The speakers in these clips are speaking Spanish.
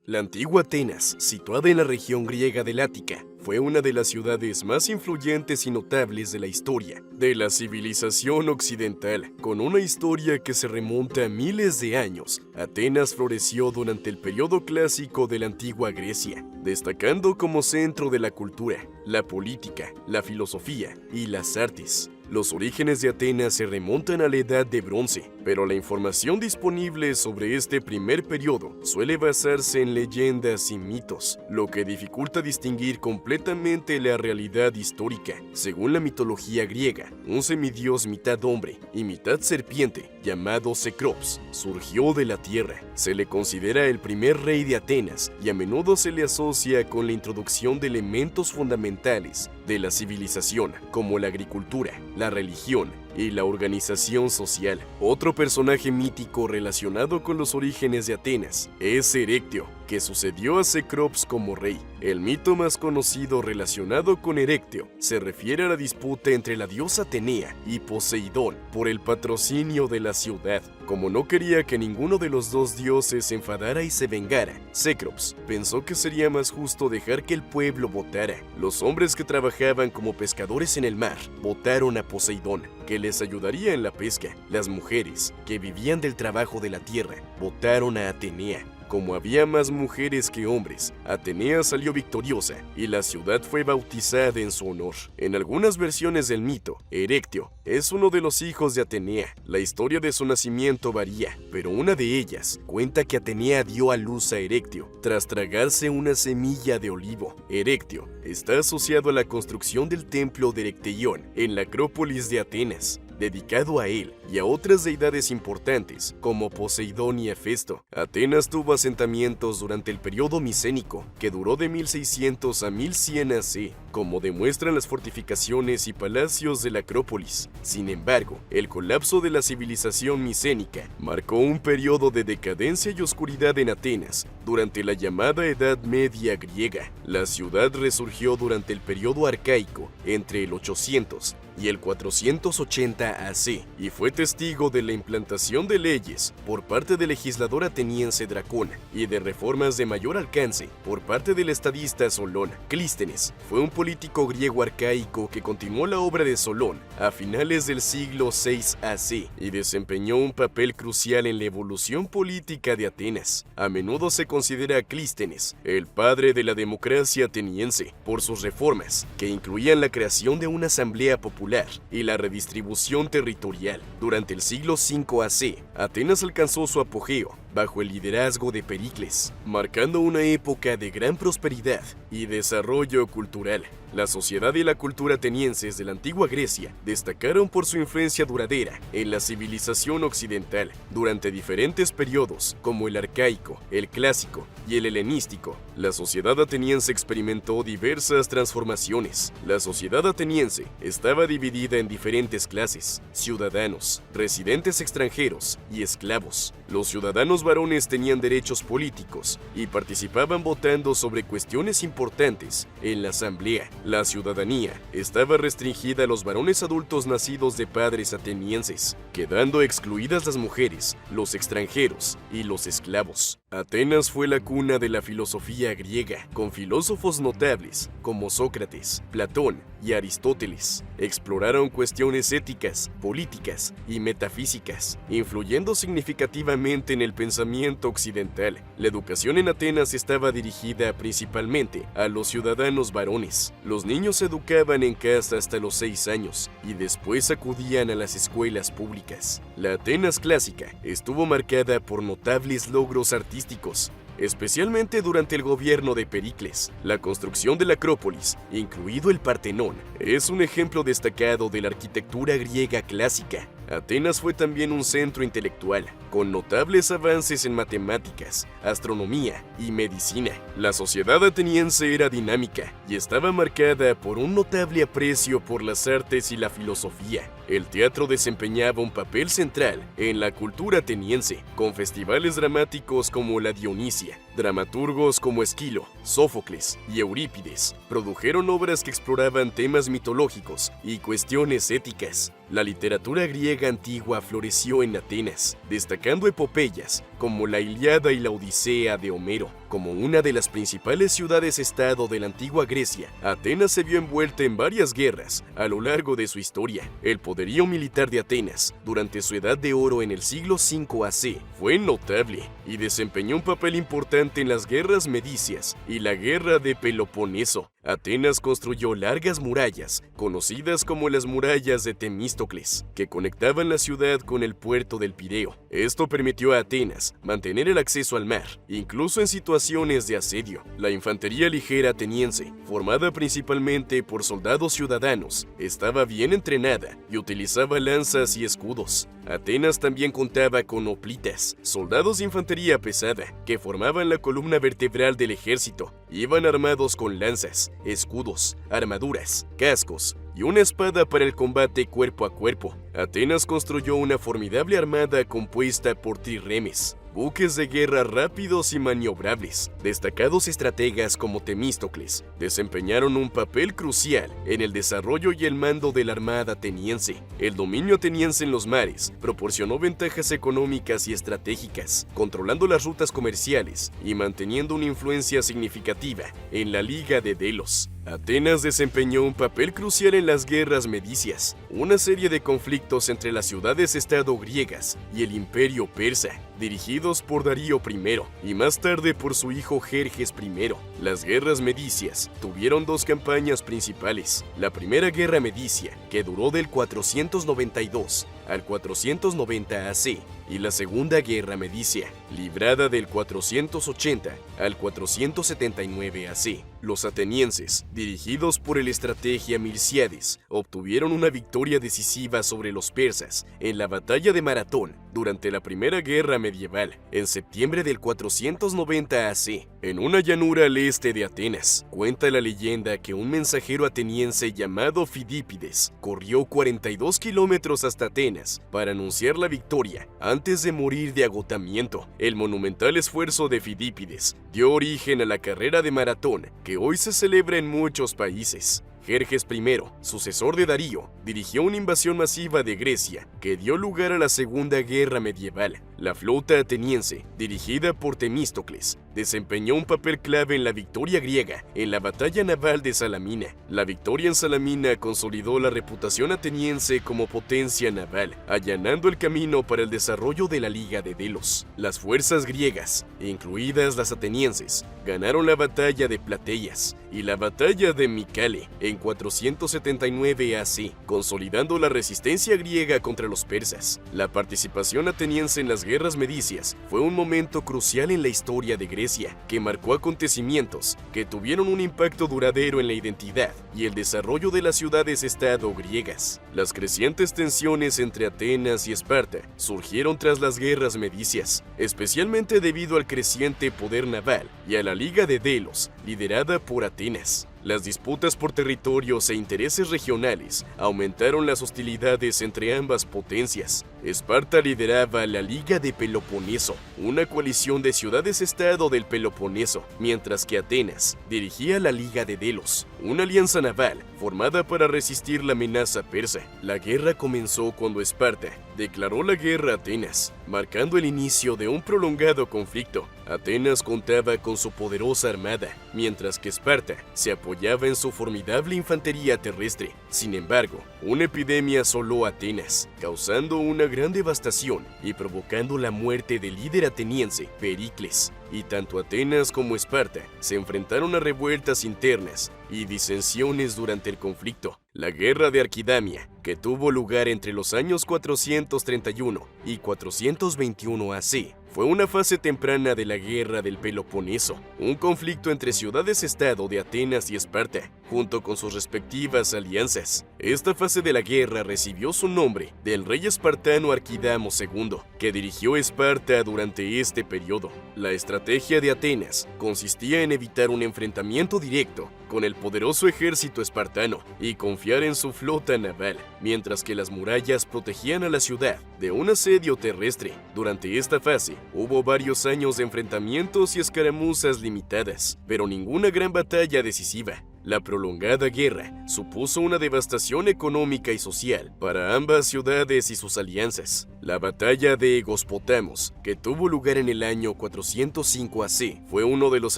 La antigua Atenas, situada en la región griega del Ática, fue una de las ciudades más influyentes y notables de la historia de la civilización occidental. Con una historia que se remonta a miles de años, Atenas floreció durante el periodo clásico de la antigua Grecia, destacando como centro de la cultura, la política, la filosofía y las artes. Los orígenes de Atenas se remontan a la Edad de Bronce, pero la información disponible sobre este primer periodo suele basarse en leyendas y mitos, lo que dificulta distinguir completamente la realidad histórica. Según la mitología griega, un semidios mitad hombre y mitad serpiente, llamado Cecrops, surgió de la tierra. Se le considera el primer rey de Atenas y a menudo se le asocia con la introducción de elementos fundamentales de la civilización, como la agricultura, la religión y la organización social. Otro personaje mítico relacionado con los orígenes de Atenas es Erecteo, que sucedió a Cecrops como rey. El mito más conocido relacionado con Erecteo se refiere a la disputa entre la diosa Atenea y Poseidón por el patrocinio de la ciudad. Como no quería que ninguno de los dos dioses se enfadara y se vengara, Cecrops pensó que sería más justo dejar que el pueblo votara. Los hombres que trabajaban como pescadores en el mar votaron a Poseidón, que les ayudaría en la pesca. Las mujeres, que vivían del trabajo de la tierra, votaron a Atenea. Como había más mujeres que hombres, Atenea salió victoriosa y la ciudad fue bautizada en su honor. En algunas versiones del mito, Erecteo es uno de los hijos de Atenea. La historia de su nacimiento varía, pero una de ellas cuenta que Atenea dio a luz a Erecteo tras tragarse una semilla de olivo. Erecteo está asociado a la construcción del templo de Erecteión en la Acrópolis de Atenas, dedicado a él y a otras deidades importantes como Poseidón y Hefesto. Atenas tuvo asentamientos durante el periodo micénico, que duró de 1600 a 1100 AC, como demuestran las fortificaciones y palacios de la Acrópolis. Sin embargo, el colapso de la civilización micénica marcó un periodo de decadencia y oscuridad en Atenas durante la llamada Edad Media griega. La ciudad resurgió durante el periodo arcaico entre el 800 y el 480 AC, y fue testigo de la implantación de leyes por parte del legislador ateniense Dracón y de reformas de mayor alcance por parte del estadista Solón. Clístenes fue un político griego arcaico que continuó la obra de Solón a finales del siglo VI AC y desempeñó un papel crucial en la evolución política de Atenas. A menudo se considera a Clístenes el padre de la democracia ateniense por sus reformas, que incluían la creación de una asamblea popular y la redistribución territorial. Durante el siglo V AC, Atenas alcanzó su apogeo bajo el liderazgo de Pericles, marcando una época de gran prosperidad y desarrollo cultural. La sociedad y la cultura atenienses de la antigua Grecia destacaron por su influencia duradera en la civilización occidental durante diferentes periodos, como el arcaico, el clásico y el helenístico. La sociedad ateniense experimentó diversas transformaciones. La sociedad ateniense estaba dividida en diferentes clases: ciudadanos, residentes extranjeros y esclavos. Los ciudadanos varones tenían derechos políticos y participaban votando sobre cuestiones importantes en la asamblea. La ciudadanía estaba restringida a los varones adultos nacidos de padres atenienses, quedando excluidas las mujeres, los extranjeros y los esclavos. Atenas fue la cuna de la filosofía griega, con filósofos notables como Sócrates, Platón y Aristóteles. Exploraron cuestiones éticas, políticas y metafísicas, influyendo significativamente en el pensamiento occidental. La educación en Atenas estaba dirigida principalmente a los ciudadanos varones. Los niños se educaban en casa hasta los 6 años y después acudían a las escuelas públicas. La Atenas clásica estuvo marcada por notables logros artísticos, especialmente durante el gobierno de Pericles. La construcción de la Acrópolis, incluido el Partenón, es un ejemplo destacado de la arquitectura griega clásica. Atenas fue también un centro intelectual, con notables avances en matemáticas, astronomía y medicina. La sociedad ateniense era dinámica y estaba marcada por un notable aprecio por las artes y la filosofía. El teatro desempeñaba un papel central en la cultura ateniense, con festivales dramáticos como la Dionisia Dramaturgos como Esquilo, Sófocles y Eurípides produjeron obras que exploraban temas mitológicos y cuestiones éticas. La literatura griega antigua floreció en Atenas, destacando epopeyas como la Ilíada y la Odisea de Homero. Como una de las principales ciudades-estado de la antigua Grecia, Atenas se vio envuelta en varias guerras a lo largo de su historia. El poderío militar de Atenas, durante su edad de oro en el siglo V AC, fue notable y desempeñó un papel importante en las guerras medicias y la guerra de Peloponeso. Atenas construyó largas murallas, conocidas como las murallas de Temístocles, que conectaban la ciudad con el puerto del Pireo. Esto permitió a Atenas mantener el acceso al mar, incluso en situaciones de asedio. La infantería ligera ateniense, formada principalmente por soldados ciudadanos, estaba bien entrenada y utilizaba lanzas y escudos. Atenas también contaba con hoplitas, soldados de infantería pesada, que formaban la columna vertebral del ejército. Iban armados con lanzas, escudos, armaduras, cascos y una espada para el combate cuerpo a cuerpo. Atenas construyó una formidable armada compuesta por trirremes, buques de guerra rápidos y maniobrables. Destacados estrategas como Temístocles desempeñaron un papel crucial en el desarrollo y el mando de la armada ateniense. El dominio ateniense en los mares proporcionó ventajas económicas y estratégicas, controlando las rutas comerciales y manteniendo una influencia significativa en la Liga de Delos. Atenas desempeñó un papel crucial en las guerras medicias, una serie de conflictos entre las ciudades-estado griegas y el imperio persa, dirigidos por Darío I y más tarde por su hijo Jerjes I. Las guerras medicias tuvieron dos campañas principales. La primera guerra medicia, que duró del 492 al 490 AC, y la segunda guerra medicia, librada del 480 al 479 AC. Los atenienses, dirigidos por el estratega Milcíades, obtuvieron una victoria decisiva sobre los persas en la batalla de Maratón durante la primera guerra medieval, en septiembre del 490 AC, en una llanura al este de Atenas. Cuenta la leyenda que un mensajero ateniense llamado Fidípides corrió 42 kilómetros hasta Atenas para anunciar la victoria antes de morir de agotamiento. El monumental esfuerzo de Fidípides dio origen a la carrera de Maratón, que hoy se celebra en muchos países. Jerjes I, sucesor de Darío, dirigió una invasión masiva de Grecia que dio lugar a la Segunda Guerra Medieval. La flota ateniense, dirigida por Temístocles, desempeñó un papel clave en la victoria griega en la batalla naval de Salamina. La victoria en Salamina consolidó la reputación ateniense como potencia naval, allanando el camino para el desarrollo de la Liga de Delos. Las fuerzas griegas, incluidas las atenienses, ganaron la batalla de Plateias y la batalla de Micale en 479 AC, consolidando la resistencia griega contra los persas. La participación ateniense en las guerras medicias fue un momento crucial en la historia de Grecia, que marcó acontecimientos que tuvieron un impacto duradero en la identidad y el desarrollo de las ciudades-estado griegas. Las crecientes tensiones entre Atenas y Esparta surgieron tras las guerras medicias, especialmente debido al creciente poder naval y a la Liga de Delos, liderada por Atenas. Las disputas por territorios e intereses regionales aumentaron las hostilidades entre ambas potencias. Esparta lideraba la Liga de Peloponeso, una coalición de ciudades-estado del Peloponeso, mientras que Atenas dirigía la Liga de Delos, una alianza naval formada para resistir la amenaza persa. La guerra comenzó cuando Esparta declaró la guerra a Atenas, marcando el inicio de un prolongado conflicto. Atenas contaba con su poderosa armada, mientras que Esparta se apoyaba en su formidable infantería terrestre. Sin embargo, una epidemia asoló Atenas, causando una gran devastación y provocando la muerte del líder ateniense, Pericles. Y tanto Atenas como Esparta se enfrentaron a revueltas internas y disensiones durante el conflicto. La guerra de Arquidamia, que tuvo lugar entre los años 431 y 421 AC, fue una fase temprana de la Guerra del Peloponeso, un conflicto entre ciudades-estado de Atenas y Esparta, junto con sus respectivas alianzas. Esta fase de la guerra recibió su nombre del rey espartano Arquidamo II, que dirigió Esparta durante este periodo. La estrategia de Atenas consistía en evitar un enfrentamiento directo con el poderoso ejército espartano y confiar en su flota naval, mientras que las murallas protegían a la ciudad de un asedio terrestre. Durante esta fase, hubo varios años de enfrentamientos y escaramuzas limitadas, pero ninguna gran batalla decisiva. La prolongada guerra supuso una devastación económica y social para ambas ciudades y sus alianzas. La batalla de Egospotamos, que tuvo lugar en el año 405 AC, fue uno de los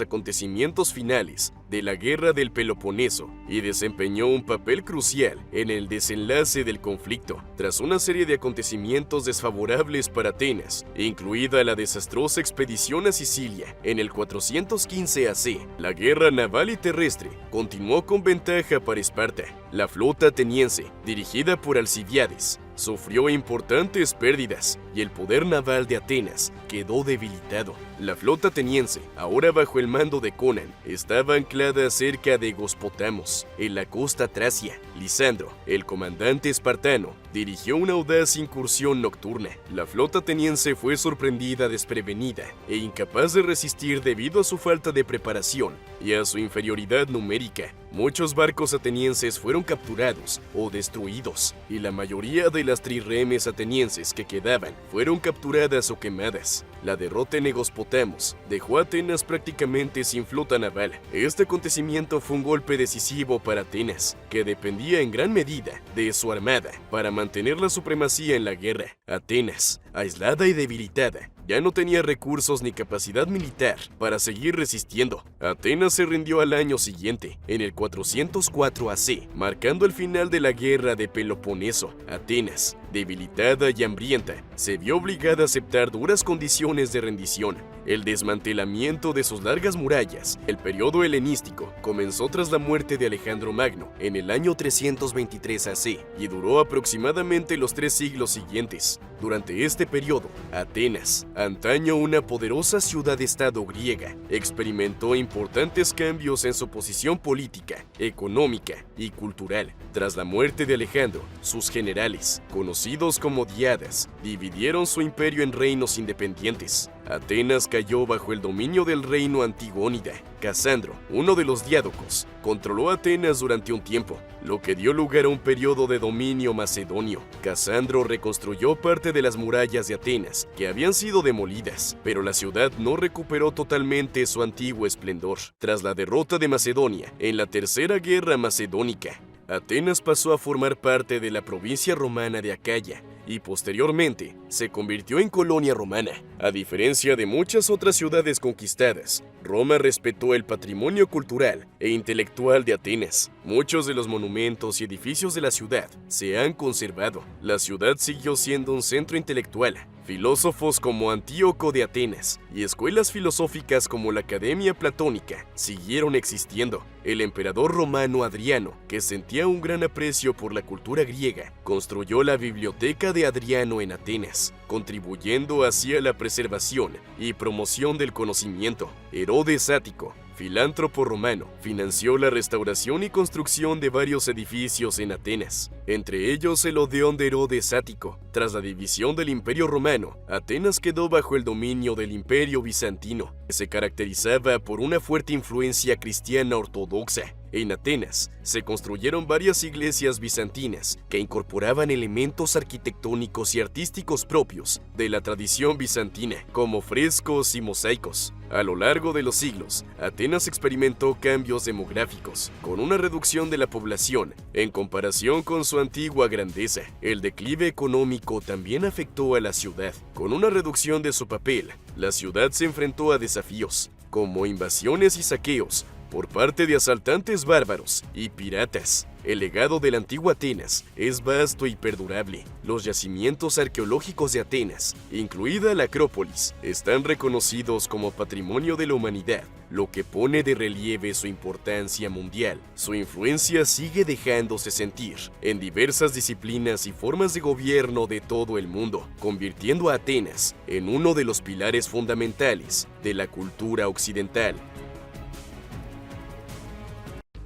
acontecimientos finales de la Guerra del Peloponeso y desempeñó un papel crucial en el desenlace del conflicto. Tras una serie de acontecimientos desfavorables para Atenas, incluida la desastrosa expedición a Sicilia en el 415 AC, la guerra naval y terrestre continuó con ventaja para Esparta. La flota ateniense, dirigida por Alcibíades, sufrió importantes pérdidas y el poder naval de Atenas quedó debilitado. La flota ateniense, ahora bajo el mando de Conan, estaba anclada cerca de Egospotamos, en la costa tracia. Lisandro, el comandante espartano, dirigió una audaz incursión nocturna. La flota ateniense fue sorprendida desprevenida e incapaz de resistir debido a su falta de preparación y a su inferioridad numérica. Muchos barcos atenienses fueron capturados o destruidos, y la mayoría de las trirremes atenienses que quedaban fueron capturadas o quemadas. La derrota en Egospotamos dejó a Atenas prácticamente sin flota naval. Este acontecimiento fue un golpe decisivo para Atenas, que dependía en gran medida de su armada para mantener la supremacía en la guerra. Atenas, aislada y debilitada, ya no tenía recursos ni capacidad militar para seguir resistiendo. Atenas se rindió al año siguiente, en el 404 AC, marcando el final de la guerra de Peloponeso. Atenas, debilitada y hambrienta, se vio obligada a aceptar duras condiciones de rendición. El desmantelamiento de sus largas murallas, el periodo helenístico, comenzó tras la muerte de Alejandro Magno en el año 323 AC y duró aproximadamente los 3 siglos siguientes. Durante este periodo, Atenas, antaño una poderosa ciudad-estado griega, experimentó importantes cambios en su posición política, económica y cultural. Tras la muerte de Alejandro, sus generales, conocidos como diadas, dividieron su imperio en reinos independientes. Atenas cayó bajo el dominio del reino Antigónida. Casandro, uno de los diádocos, controló Atenas durante un tiempo, lo que dio lugar a un periodo de dominio macedonio. Casandro reconstruyó parte de las murallas de Atenas, que habían sido demolidas, pero la ciudad no recuperó totalmente su antiguo esplendor. Tras la derrota de Macedonia en la Tercera Guerra Macedónica, Atenas pasó a formar parte de la provincia romana de Acaya y posteriormente se convirtió en colonia romana. A diferencia de muchas otras ciudades conquistadas, Roma respetó el patrimonio cultural e intelectual de Atenas. Muchos de los monumentos y edificios de la ciudad se han conservado. La ciudad siguió siendo un centro intelectual. Filósofos como Antíoco de Atenas y escuelas filosóficas como la Academia Platónica siguieron existiendo. El emperador romano Adriano, que sentía un gran aprecio por la cultura griega, construyó la Biblioteca de Adriano en Atenas, contribuyendo así a la preservación y promoción del conocimiento. Herodes Ático, filántropo romano, financió la restauración y construcción de varios edificios en Atenas, entre ellos el Odeón de Herodes Ático. Tras la división del Imperio Romano, Atenas quedó bajo el dominio del Imperio Bizantino, que se caracterizaba por una fuerte influencia cristiana ortodoxa. En Atenas se construyeron varias iglesias bizantinas que incorporaban elementos arquitectónicos y artísticos propios de la tradición bizantina, como frescos y mosaicos. A lo largo de los siglos, Atenas experimentó cambios demográficos, con una reducción de la población en comparación con su antigua grandeza. El declive económico también afectó a la ciudad. Con una reducción de su papel, la ciudad se enfrentó a desafíos, como invasiones y saqueos por parte de asaltantes bárbaros y piratas. El legado de la antigua Atenas es vasto y perdurable. Los yacimientos arqueológicos de Atenas, incluida la Acrópolis, están reconocidos como Patrimonio de la Humanidad, lo que pone de relieve su importancia mundial. Su influencia sigue dejándose sentir en diversas disciplinas y formas de gobierno de todo el mundo, convirtiendo a Atenas en uno de los pilares fundamentales de la cultura occidental.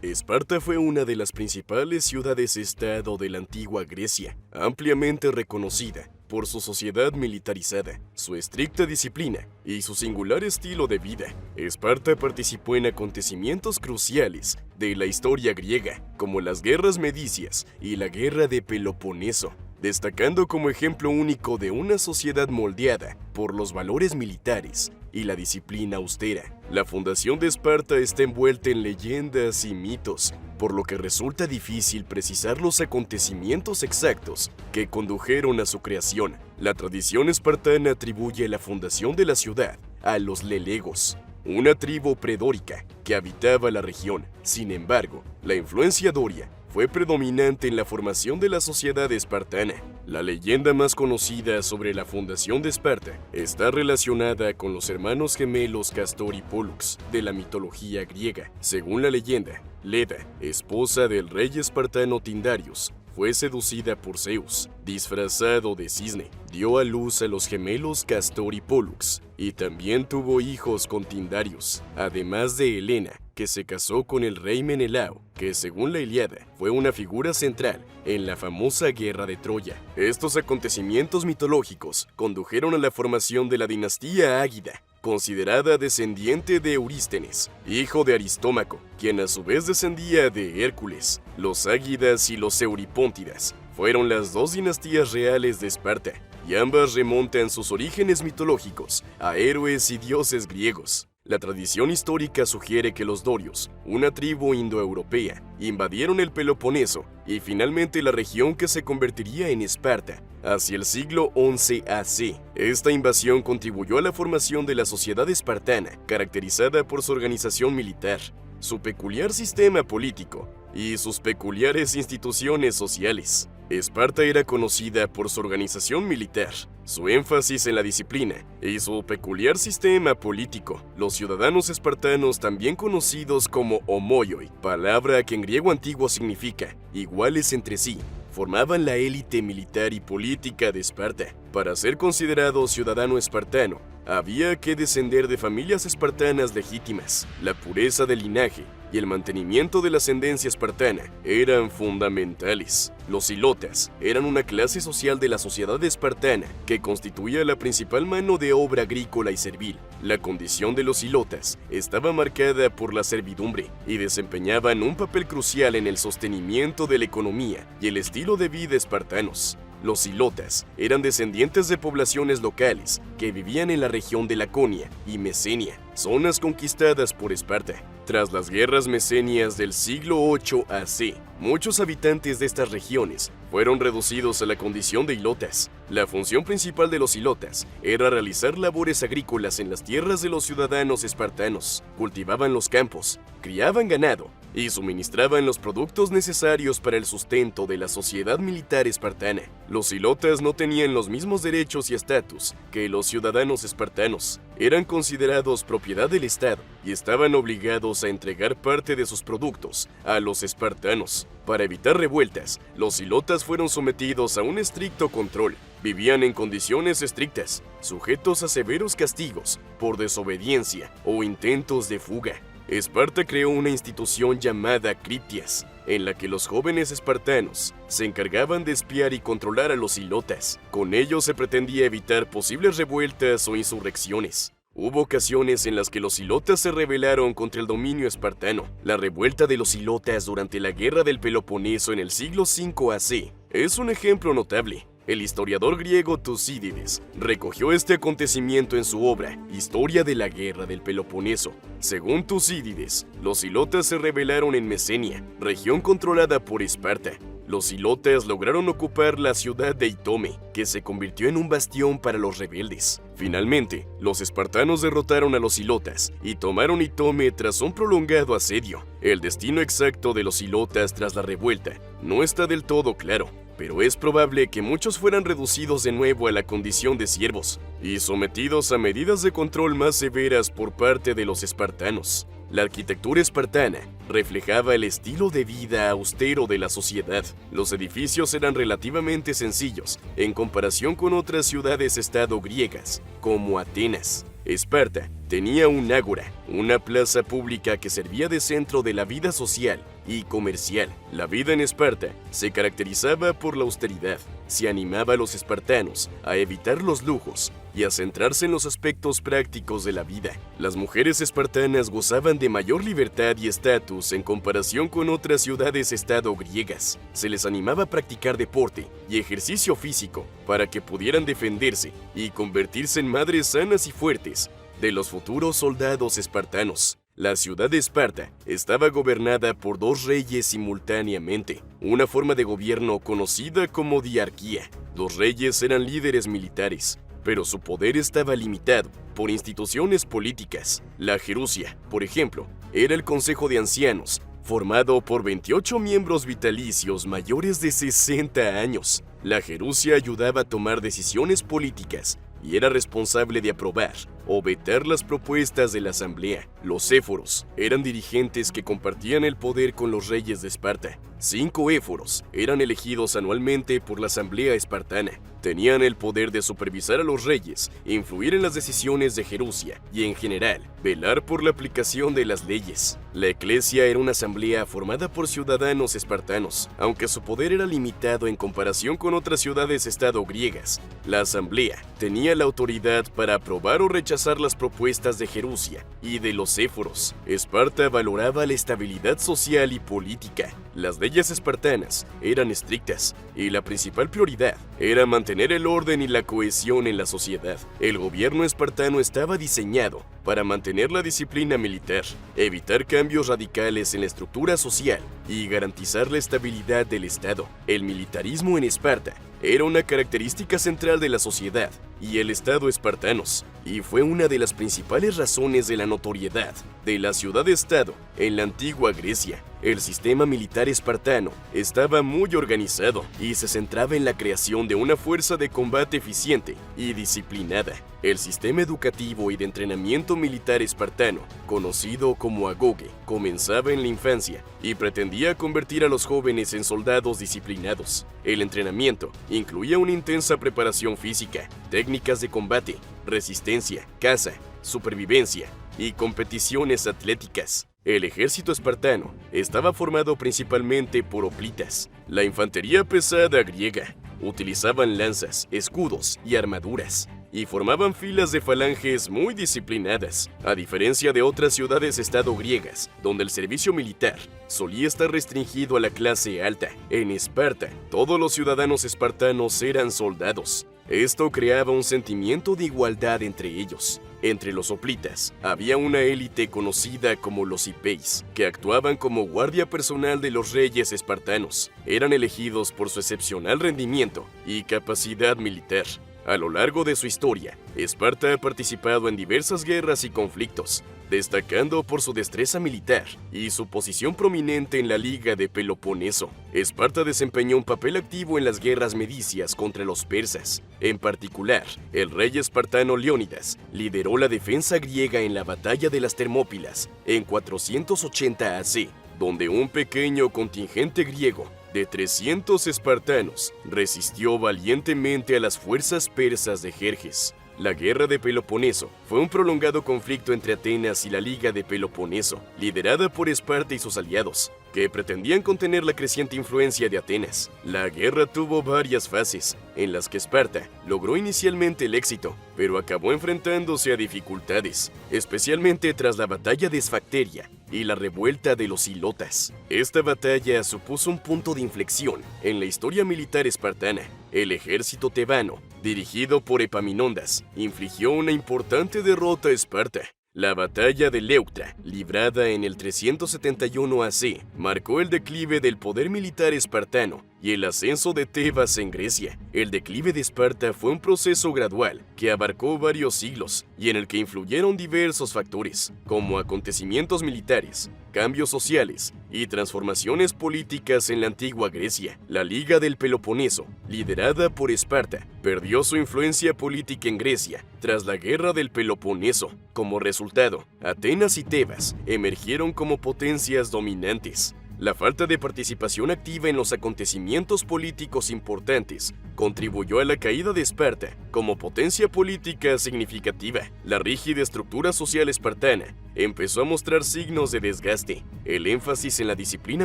Esparta fue una de las principales ciudades-estado de la antigua Grecia, ampliamente reconocida por su sociedad militarizada, su estricta disciplina y su singular estilo de vida. Esparta participó en acontecimientos cruciales de la historia griega, como las guerras medicias y la guerra de Peloponeso, destacando como ejemplo único de una sociedad moldeada por los valores militares y la disciplina austera. La fundación de Esparta está envuelta en leyendas y mitos, por lo que resulta difícil precisar los acontecimientos exactos que condujeron a su creación. La tradición espartana atribuye la fundación de la ciudad a los lelegos, una tribu predórica que habitaba la región. Sin embargo, la influencia doria fue predominante en la formación de la sociedad espartana. La leyenda más conocida sobre la fundación de Esparta está relacionada con los hermanos gemelos Castor y Pólux de la mitología griega. Según la leyenda, Leda, esposa del rey espartano Tindarius, fue seducida por Zeus, disfrazado de cisne. Dio a luz a los gemelos Castor y Pólux, y también tuvo hijos con Tindarius, además de Helena, que se casó con el rey Menelao, que según la Ilíada fue una figura central en la famosa guerra de Troya. Estos acontecimientos mitológicos condujeron a la formación de la dinastía Águida, considerada descendiente de Eurístenes, hijo de Aristómaco, quien a su vez descendía de Hércules. Los Águidas y los Euripóntidas fueron las dos dinastías reales de Esparta, y ambas remontan sus orígenes mitológicos a héroes y dioses griegos. La tradición histórica sugiere que los dorios, una tribu indoeuropea, invadieron el Peloponeso y finalmente la región que se convertiría en Esparta hacia el siglo XI AC. Esta invasión contribuyó a la formación de la sociedad espartana, caracterizada por su organización militar, su peculiar sistema político y sus peculiares instituciones sociales. Esparta era conocida por su organización militar, su énfasis en la disciplina y su peculiar sistema político. Los ciudadanos espartanos, también conocidos como homoioi, palabra que en griego antiguo significa iguales entre sí, formaban la élite militar y política de Esparta. Para ser considerado ciudadano espartano, había que descender de familias espartanas legítimas. La pureza del linaje y el mantenimiento de la ascendencia espartana eran fundamentales. Los ilotas eran una clase social de la sociedad espartana que constituía la principal mano de obra agrícola y servil. La condición de los ilotas estaba marcada por la servidumbre y desempeñaban un papel crucial en el sostenimiento de la economía y el estilo de vida espartanos. Los ilotas eran descendientes de poblaciones locales que vivían en la región de Laconia y Mesenia, zonas conquistadas por Esparta. Tras las guerras mesenias del siglo VIII AC, muchos habitantes de estas regiones fueron reducidos a la condición de ilotas. La función principal de los ilotas era realizar labores agrícolas en las tierras de los ciudadanos espartanos. Cultivaban los campos, criaban ganado y suministraban los productos necesarios para el sustento de la sociedad militar espartana. Los ilotas no tenían los mismos derechos y estatus que los ciudadanos espartanos. Eran considerados propiedad del Estado y estaban obligados a entregar parte de sus productos a los espartanos. Para evitar revueltas, los ilotas fueron sometidos a un estricto control. Vivían en condiciones estrictas, sujetos a severos castigos por desobediencia o intentos de fuga. Esparta creó una institución llamada Criptias, en la que los jóvenes espartanos se encargaban de espiar y controlar a los ilotas. Con ello se pretendía evitar posibles revueltas o insurrecciones. Hubo ocasiones en las que los ilotas se rebelaron contra el dominio espartano. La revuelta de los ilotas durante la guerra del Peloponeso en el siglo V AC es un ejemplo notable. El historiador griego Tucídides recogió este acontecimiento en su obra Historia de la Guerra del Peloponeso. Según Tucídides, los ilotas se rebelaron en Mesenia, región controlada por Esparta. Los ilotas lograron ocupar la ciudad de Itome, que se convirtió en un bastión para los rebeldes. Finalmente, los espartanos derrotaron a los ilotas y tomaron Itome tras un prolongado asedio. El destino exacto de los ilotas tras la revuelta no está del todo claro, pero es probable que muchos fueran reducidos de nuevo a la condición de siervos y sometidos a medidas de control más severas por parte de los espartanos. La arquitectura espartana reflejaba el estilo de vida austero de la sociedad. Los edificios eran relativamente sencillos en comparación con otras ciudades-estado griegas, como Atenas. Esparta tenía un ágora, una plaza pública que servía de centro de la vida social y comercial. La vida en Esparta se caracterizaba por la austeridad. Se animaba a los espartanos a evitar los lujos y a centrarse en los aspectos prácticos de la vida. Las mujeres espartanas gozaban de mayor libertad y estatus en comparación con otras ciudades-estado griegas. Se les animaba a practicar deporte y ejercicio físico para que pudieran defenderse y convertirse en madres sanas y fuertes de los futuros soldados espartanos. La ciudad de Esparta estaba gobernada por dos reyes simultáneamente, una forma de gobierno conocida como diarquía. Los reyes eran líderes militares, pero su poder estaba limitado por instituciones políticas. La Gerusia, por ejemplo, era el Consejo de Ancianos, formado por 28 miembros vitalicios mayores de 60 años. La Gerusia ayudaba a tomar decisiones políticas y era responsable de aprobar o vetar las propuestas de la asamblea. Los éforos eran dirigentes que compartían el poder con los reyes de Esparta. 5 éforos eran elegidos anualmente por la asamblea espartana. Tenían el poder de supervisar a los reyes, influir en las decisiones de Gerusia y, en general, velar por la aplicación de las leyes. La eclesia era una asamblea formada por ciudadanos espartanos. Aunque su poder era limitado en comparación con otras ciudades-estado griegas, la asamblea tenía la autoridad para aprobar o rechazar las propuestas de Gerusia y de los éforos. Esparta valoraba la estabilidad social y política. Las leyes espartanas eran estrictas y la principal prioridad era mantener el orden y la cohesión en la sociedad. El gobierno espartano estaba diseñado para mantener la disciplina militar, evitar cambios radicales en la estructura social y garantizar la estabilidad del Estado. El militarismo en Esparta era una característica central de la sociedad y el Estado espartanos, y fue una de las principales razones de la notoriedad de la ciudad-estado en la antigua Grecia. El sistema militar espartano estaba muy organizado y se centraba en la creación de una fuerza de combate eficiente y disciplinada. El sistema educativo y de entrenamiento militar espartano, conocido como agoge, comenzaba en la infancia y pretendía convertir a los jóvenes en soldados disciplinados. El entrenamiento incluía una intensa preparación física, técnicas de combate, resistencia, caza, supervivencia y competiciones atléticas. El ejército espartano estaba formado principalmente por hoplitas, la infantería pesada griega. Utilizaban lanzas, escudos y armaduras, y formaban filas de falanges muy disciplinadas, a diferencia de otras ciudades-estado griegas, donde el servicio militar solía estar restringido a la clase alta. En Esparta, todos los ciudadanos espartanos eran soldados. Esto creaba un sentimiento de igualdad entre ellos. Entre los hoplitas había una élite conocida como los hipeis, que actuaban como guardia personal de los reyes espartanos. Eran elegidos por su excepcional rendimiento y capacidad militar. A lo largo de su historia, Esparta ha participado en diversas guerras y conflictos, destacando por su destreza militar y su posición prominente en la Liga de Peloponeso. Esparta desempeñó un papel activo en las guerras medicias contra los persas. En particular, el rey espartano Leónidas lideró la defensa griega en la batalla de las Termópilas en 480 AC, donde un pequeño contingente griego de 300 espartanos resistió valientemente a las fuerzas persas de Jerjes. La Guerra de Peloponeso fue un prolongado conflicto entre Atenas y la Liga de Peloponeso, liderada por Esparta y sus aliados, que pretendían contener la creciente influencia de Atenas. La guerra tuvo varias fases, en las que Esparta logró inicialmente el éxito, pero acabó enfrentándose a dificultades, especialmente tras la batalla de Esfacteria y la revuelta de los hilotas. Esta batalla supuso un punto de inflexión en la historia militar espartana. El ejército tebano, dirigido por Epaminondas, infligió una importante derrota a Esparta. La batalla de Leuctra, librada en el 371 AC, marcó el declive del poder militar espartano y el ascenso de Tebas en Grecia. El declive de Esparta fue un proceso gradual que abarcó varios siglos y en el que influyeron diversos factores, como acontecimientos militares, cambios sociales y transformaciones políticas en la antigua Grecia. La Liga del Peloponeso, liderada por Esparta, perdió su influencia política en Grecia tras la Guerra del Peloponeso. Como resultado, Atenas y Tebas emergieron como potencias dominantes. La falta de participación activa en los acontecimientos políticos importantes contribuyó a la caída de Esparta Como potencia política significativa, la rígida estructura social espartana empezó a mostrar signos de desgaste. El énfasis en la disciplina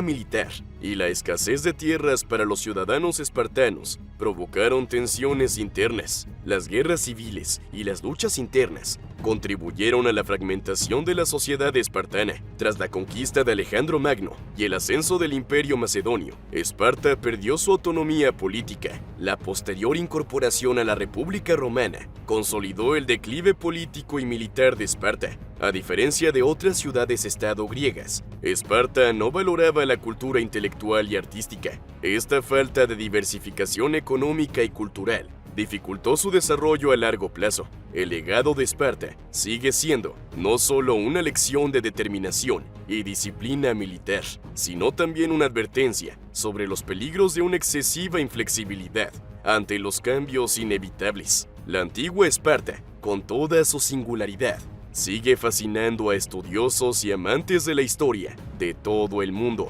militar y la escasez de tierras para los ciudadanos espartanos provocaron tensiones internas. Las guerras civiles y las luchas internas contribuyeron a la fragmentación de la sociedad espartana. Tras la conquista de Alejandro Magno y el ascenso del Imperio Macedonio, Esparta perdió su autonomía política. La posterior incorporación a la República Romana consolidó el declive político y militar de Esparta. A diferencia de otras ciudades-estado griegas, Esparta no valoraba la cultura intelectual y artística. Esta falta de diversificación económica y cultural dificultó su desarrollo a largo plazo. El legado de Esparta sigue siendo no solo una lección de determinación y disciplina militar, sino también una advertencia sobre los peligros de una excesiva inflexibilidad ante los cambios inevitables. La antigua Esparta, con toda su singularidad, sigue fascinando a estudiosos y amantes de la historia de todo el mundo.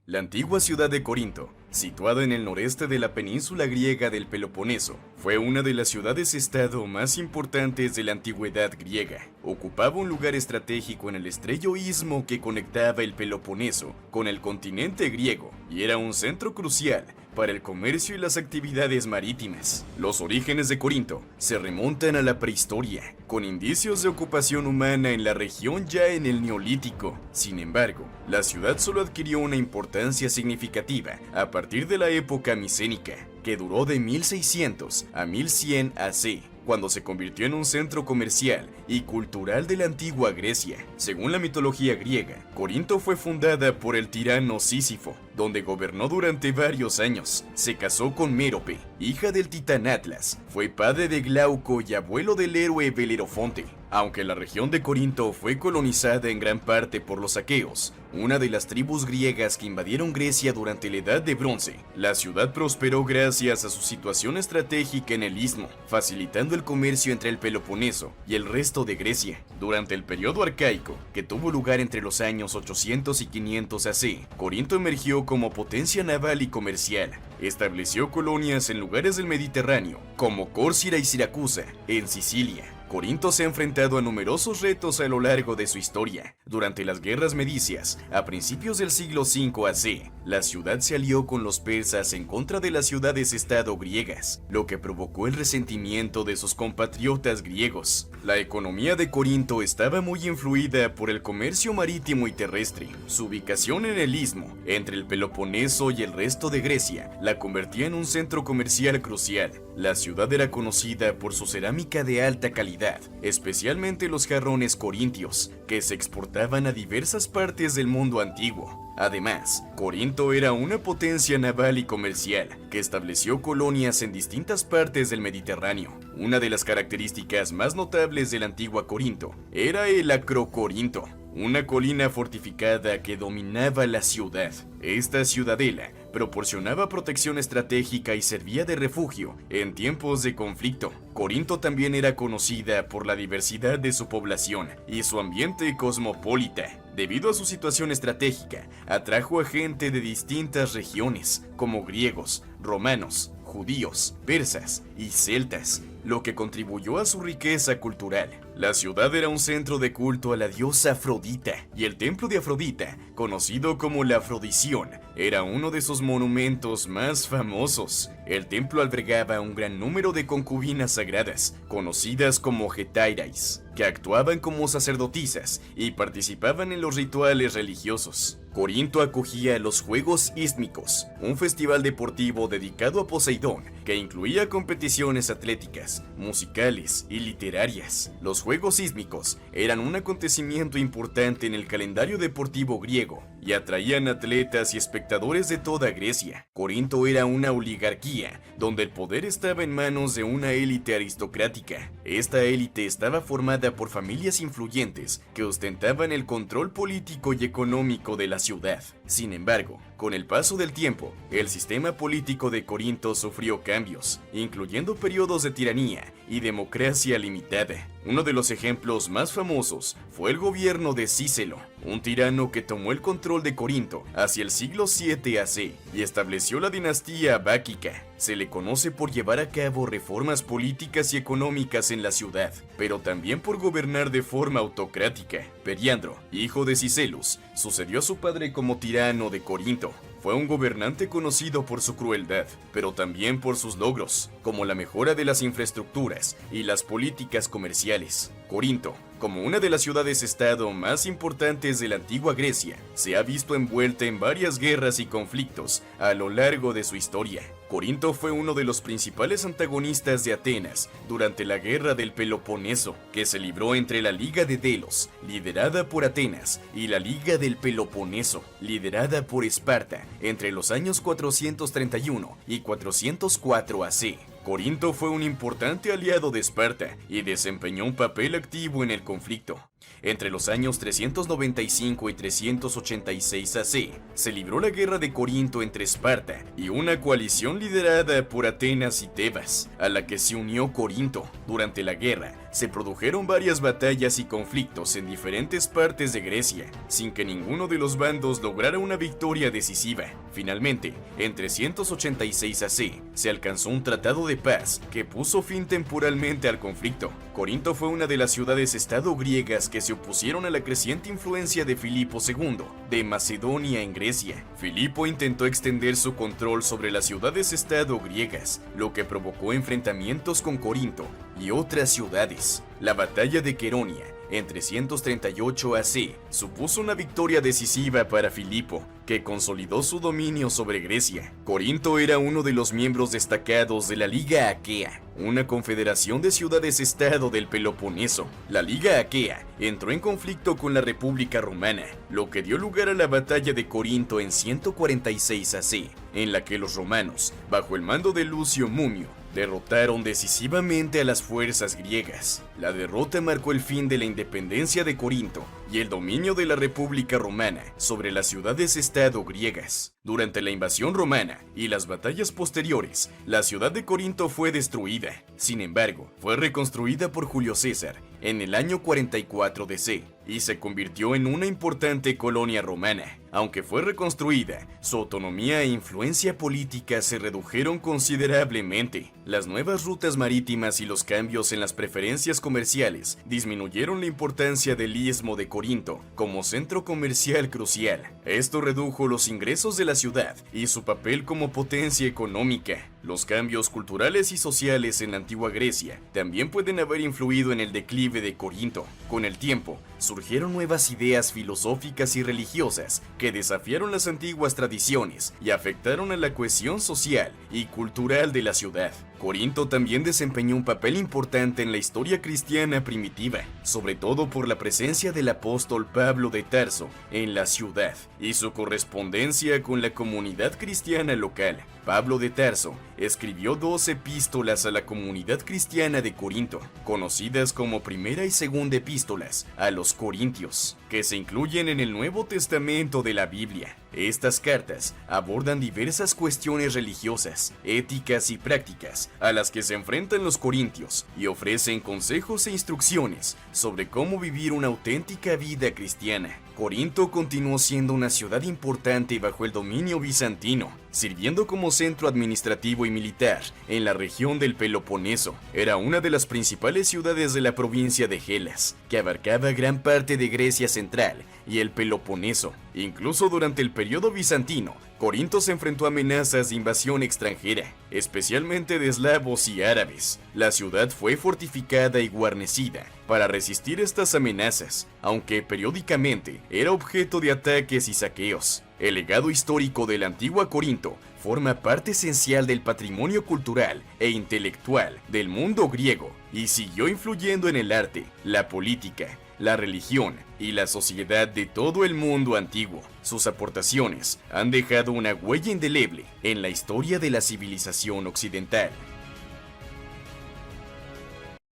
La antigua ciudad de Corinto, situada en el noreste de la península griega del Peloponeso, fue una de las ciudades-estado más importantes de la antigüedad griega. Ocupaba un lugar estratégico en el estrecho istmo que conectaba el Peloponeso con el continente griego y era un centro crucial para el comercio y las actividades marítimas. Los orígenes de Corinto se remontan a la prehistoria, con indicios de ocupación humana en la región ya en el Neolítico. Sin embargo, la ciudad solo adquirió una importancia significativa a partir de la época micénica, que duró de 1600 a 1100 AC, cuando se convirtió en un centro comercial y cultural de la antigua Grecia. Según la mitología griega, Corinto fue fundada por el tirano Sísifo, donde gobernó durante varios años. Se casó con Mérope, hija del titán Atlas, fue padre de Glauco y abuelo del héroe Belerofonte. Aunque la región de Corinto fue colonizada en gran parte por los aqueos, una de las tribus griegas que invadieron Grecia durante la Edad de Bronce, la ciudad prosperó gracias a su situación estratégica en el istmo, facilitando el comercio entre el Peloponeso y el resto de Grecia. Durante el periodo arcaico, que tuvo lugar entre los años 800 y 500 AC, Corinto emergió como potencia naval y comercial. Estableció colonias en lugares del Mediterráneo, como Córcira y Siracusa, en Sicilia. Corinto se ha enfrentado a numerosos retos a lo largo de su historia. Durante las guerras medicias, a principios del siglo V AC, la ciudad se alió con los persas en contra de las ciudades-estado griegas, lo que provocó el resentimiento de sus compatriotas griegos. La economía de Corinto estaba muy influida por el comercio marítimo y terrestre. Su ubicación en el istmo, entre el Peloponeso y el resto de Grecia, la convertía en un centro comercial crucial. La ciudad era conocida por su cerámica de alta calidad, especialmente los jarrones corintios, que se exportaban a diversas partes del mundo antiguo. Además, Corinto era una potencia naval y comercial, que estableció colonias en distintas partes del Mediterráneo. Una de las características más notables de la antigua Corinto era el Acrocorinto, una colina fortificada que dominaba la ciudad. Esta ciudadela proporcionaba protección estratégica y servía de refugio en tiempos de conflicto. Corinto también era conocida por la diversidad de su población y su ambiente cosmopolita. Debido a su situación estratégica, atrajo a gente de distintas regiones, como griegos, romanos, judíos, persas y celtas, lo que contribuyó a su riqueza cultural. La ciudad era un centro de culto a la diosa Afrodita, y el templo de Afrodita, conocido como la Afrodisión, era uno de sus monumentos más famosos. El templo albergaba un gran número de concubinas sagradas, conocidas como hetairais, que actuaban como sacerdotisas y participaban en los rituales religiosos. Corinto acogía los Juegos Ístmicos, un festival deportivo dedicado a Poseidón, que incluía competiciones atléticas, musicales y literarias. Los Juegos Ístmicos eran un acontecimiento importante en el calendario deportivo griego y atraían atletas y espectadores de toda Grecia. Corinto era una oligarquía, donde el poder estaba en manos de una élite aristocrática. Esta élite estaba formada por familias influyentes que ostentaban el control político y económico de la ciudad. Sin embargo, con el paso del tiempo, el sistema político de Corinto sufrió cambios, incluyendo periodos de tiranía y democracia limitada. Uno de los ejemplos más famosos fue el gobierno de Cícelo, un tirano que tomó el control de Corinto hacia el siglo VII AC y estableció la dinastía báquica. Se le conoce por llevar a cabo reformas políticas y económicas en la ciudad, pero también por gobernar de forma autocrática. Periandro, hijo de Cicelus, sucedió a su padre como tirano de Corinto. Fue un gobernante conocido por su crueldad, pero también por sus logros, como la mejora de las infraestructuras y las políticas comerciales. Corinto, como una de las ciudades-estado más importantes de la antigua Grecia, se ha visto envuelta en varias guerras y conflictos a lo largo de su historia. Corinto fue uno de los principales antagonistas de Atenas durante la Guerra del Peloponeso, que se libró entre la Liga de Delos, liderada por Atenas, y la Liga del Peloponeso, liderada por Esparta, entre los años 431 y 404 AC. Corinto fue un importante aliado de Esparta y desempeñó un papel activo en el conflicto. Entre los años 395 y 386 AC, se libró la guerra de Corinto entre Esparta y una coalición liderada por Atenas y Tebas, a la que se unió Corinto. Durante la guerra, se produjeron varias batallas y conflictos en diferentes partes de Grecia, sin que ninguno de los bandos lograra una victoria decisiva. Finalmente, en 386 AC, se alcanzó un tratado de paz que puso fin temporalmente al conflicto. Corinto fue una de las ciudades-estado griegas que se opusieron a la creciente influencia de Filipo II de Macedonia en Grecia. Filipo intentó extender su control sobre las ciudades-estado griegas, lo que provocó enfrentamientos con Corinto y otras ciudades. La batalla de Queronia en 338 AC supuso una victoria decisiva para Filipo, que consolidó su dominio sobre Grecia. Corinto era uno de los miembros destacados de la Liga Aquea, una confederación de ciudades-estado del Peloponeso. La Liga Aquea entró en conflicto con la República Romana, lo que dio lugar a la batalla de Corinto en 146 AC, en la que los romanos, bajo el mando de Lucio Mumio, derrotaron decisivamente a las fuerzas griegas. La derrota marcó el fin de la independencia de Corinto y el dominio de la República Romana sobre las ciudades-estado griegas. Durante la invasión romana y las batallas posteriores, la ciudad de Corinto fue destruida. Sin embargo, fue reconstruida por Julio César en el año 44 DC y se convirtió en una importante colonia romana. Aunque fue reconstruida, su autonomía e influencia política se redujeron considerablemente. Las nuevas rutas marítimas y los cambios en las preferencias comerciales disminuyeron la importancia del istmo de Corinto como centro comercial crucial. Esto redujo los ingresos de la ciudad y su papel como potencia económica. Los cambios culturales y sociales en la antigua Grecia también pueden haber influido en el declive de Corinto. Con el tiempo, surgieron nuevas ideas filosóficas y religiosas que desafiaron las antiguas tradiciones y afectaron a la cohesión social y cultural de la ciudad. Corinto también desempeñó un papel importante en la historia cristiana primitiva, sobre todo por la presencia del apóstol Pablo de Tarso en la ciudad y su correspondencia con la comunidad cristiana local. Pablo de Tarso escribió 2 epístolas a la comunidad cristiana de Corinto, conocidas como Primera y Segunda Epístolas a los Corintios, que se incluyen en el Nuevo Testamento de la Biblia. Estas cartas abordan diversas cuestiones religiosas, éticas y prácticas a las que se enfrentan los corintios y ofrecen consejos e instrucciones sobre cómo vivir una auténtica vida cristiana. Corinto continuó siendo una ciudad importante bajo el dominio bizantino, sirviendo como centro administrativo y militar en la región del Peloponeso. Era una de las principales ciudades de la provincia de Hellas, que abarcaba gran parte de Grecia central y el Peloponeso. Incluso durante el periodo bizantino, Corinto se enfrentó a amenazas de invasión extranjera, especialmente de eslavos y árabes. La ciudad fue fortificada y guarnecida para resistir estas amenazas, aunque periódicamente era objeto de ataques y saqueos. El legado histórico de la antigua Corinto forma parte esencial del patrimonio cultural e intelectual del mundo griego y siguió influyendo en el arte, la política, la religión y la sociedad de todo el mundo antiguo. Sus aportaciones han dejado una huella indeleble en la historia de la civilización occidental.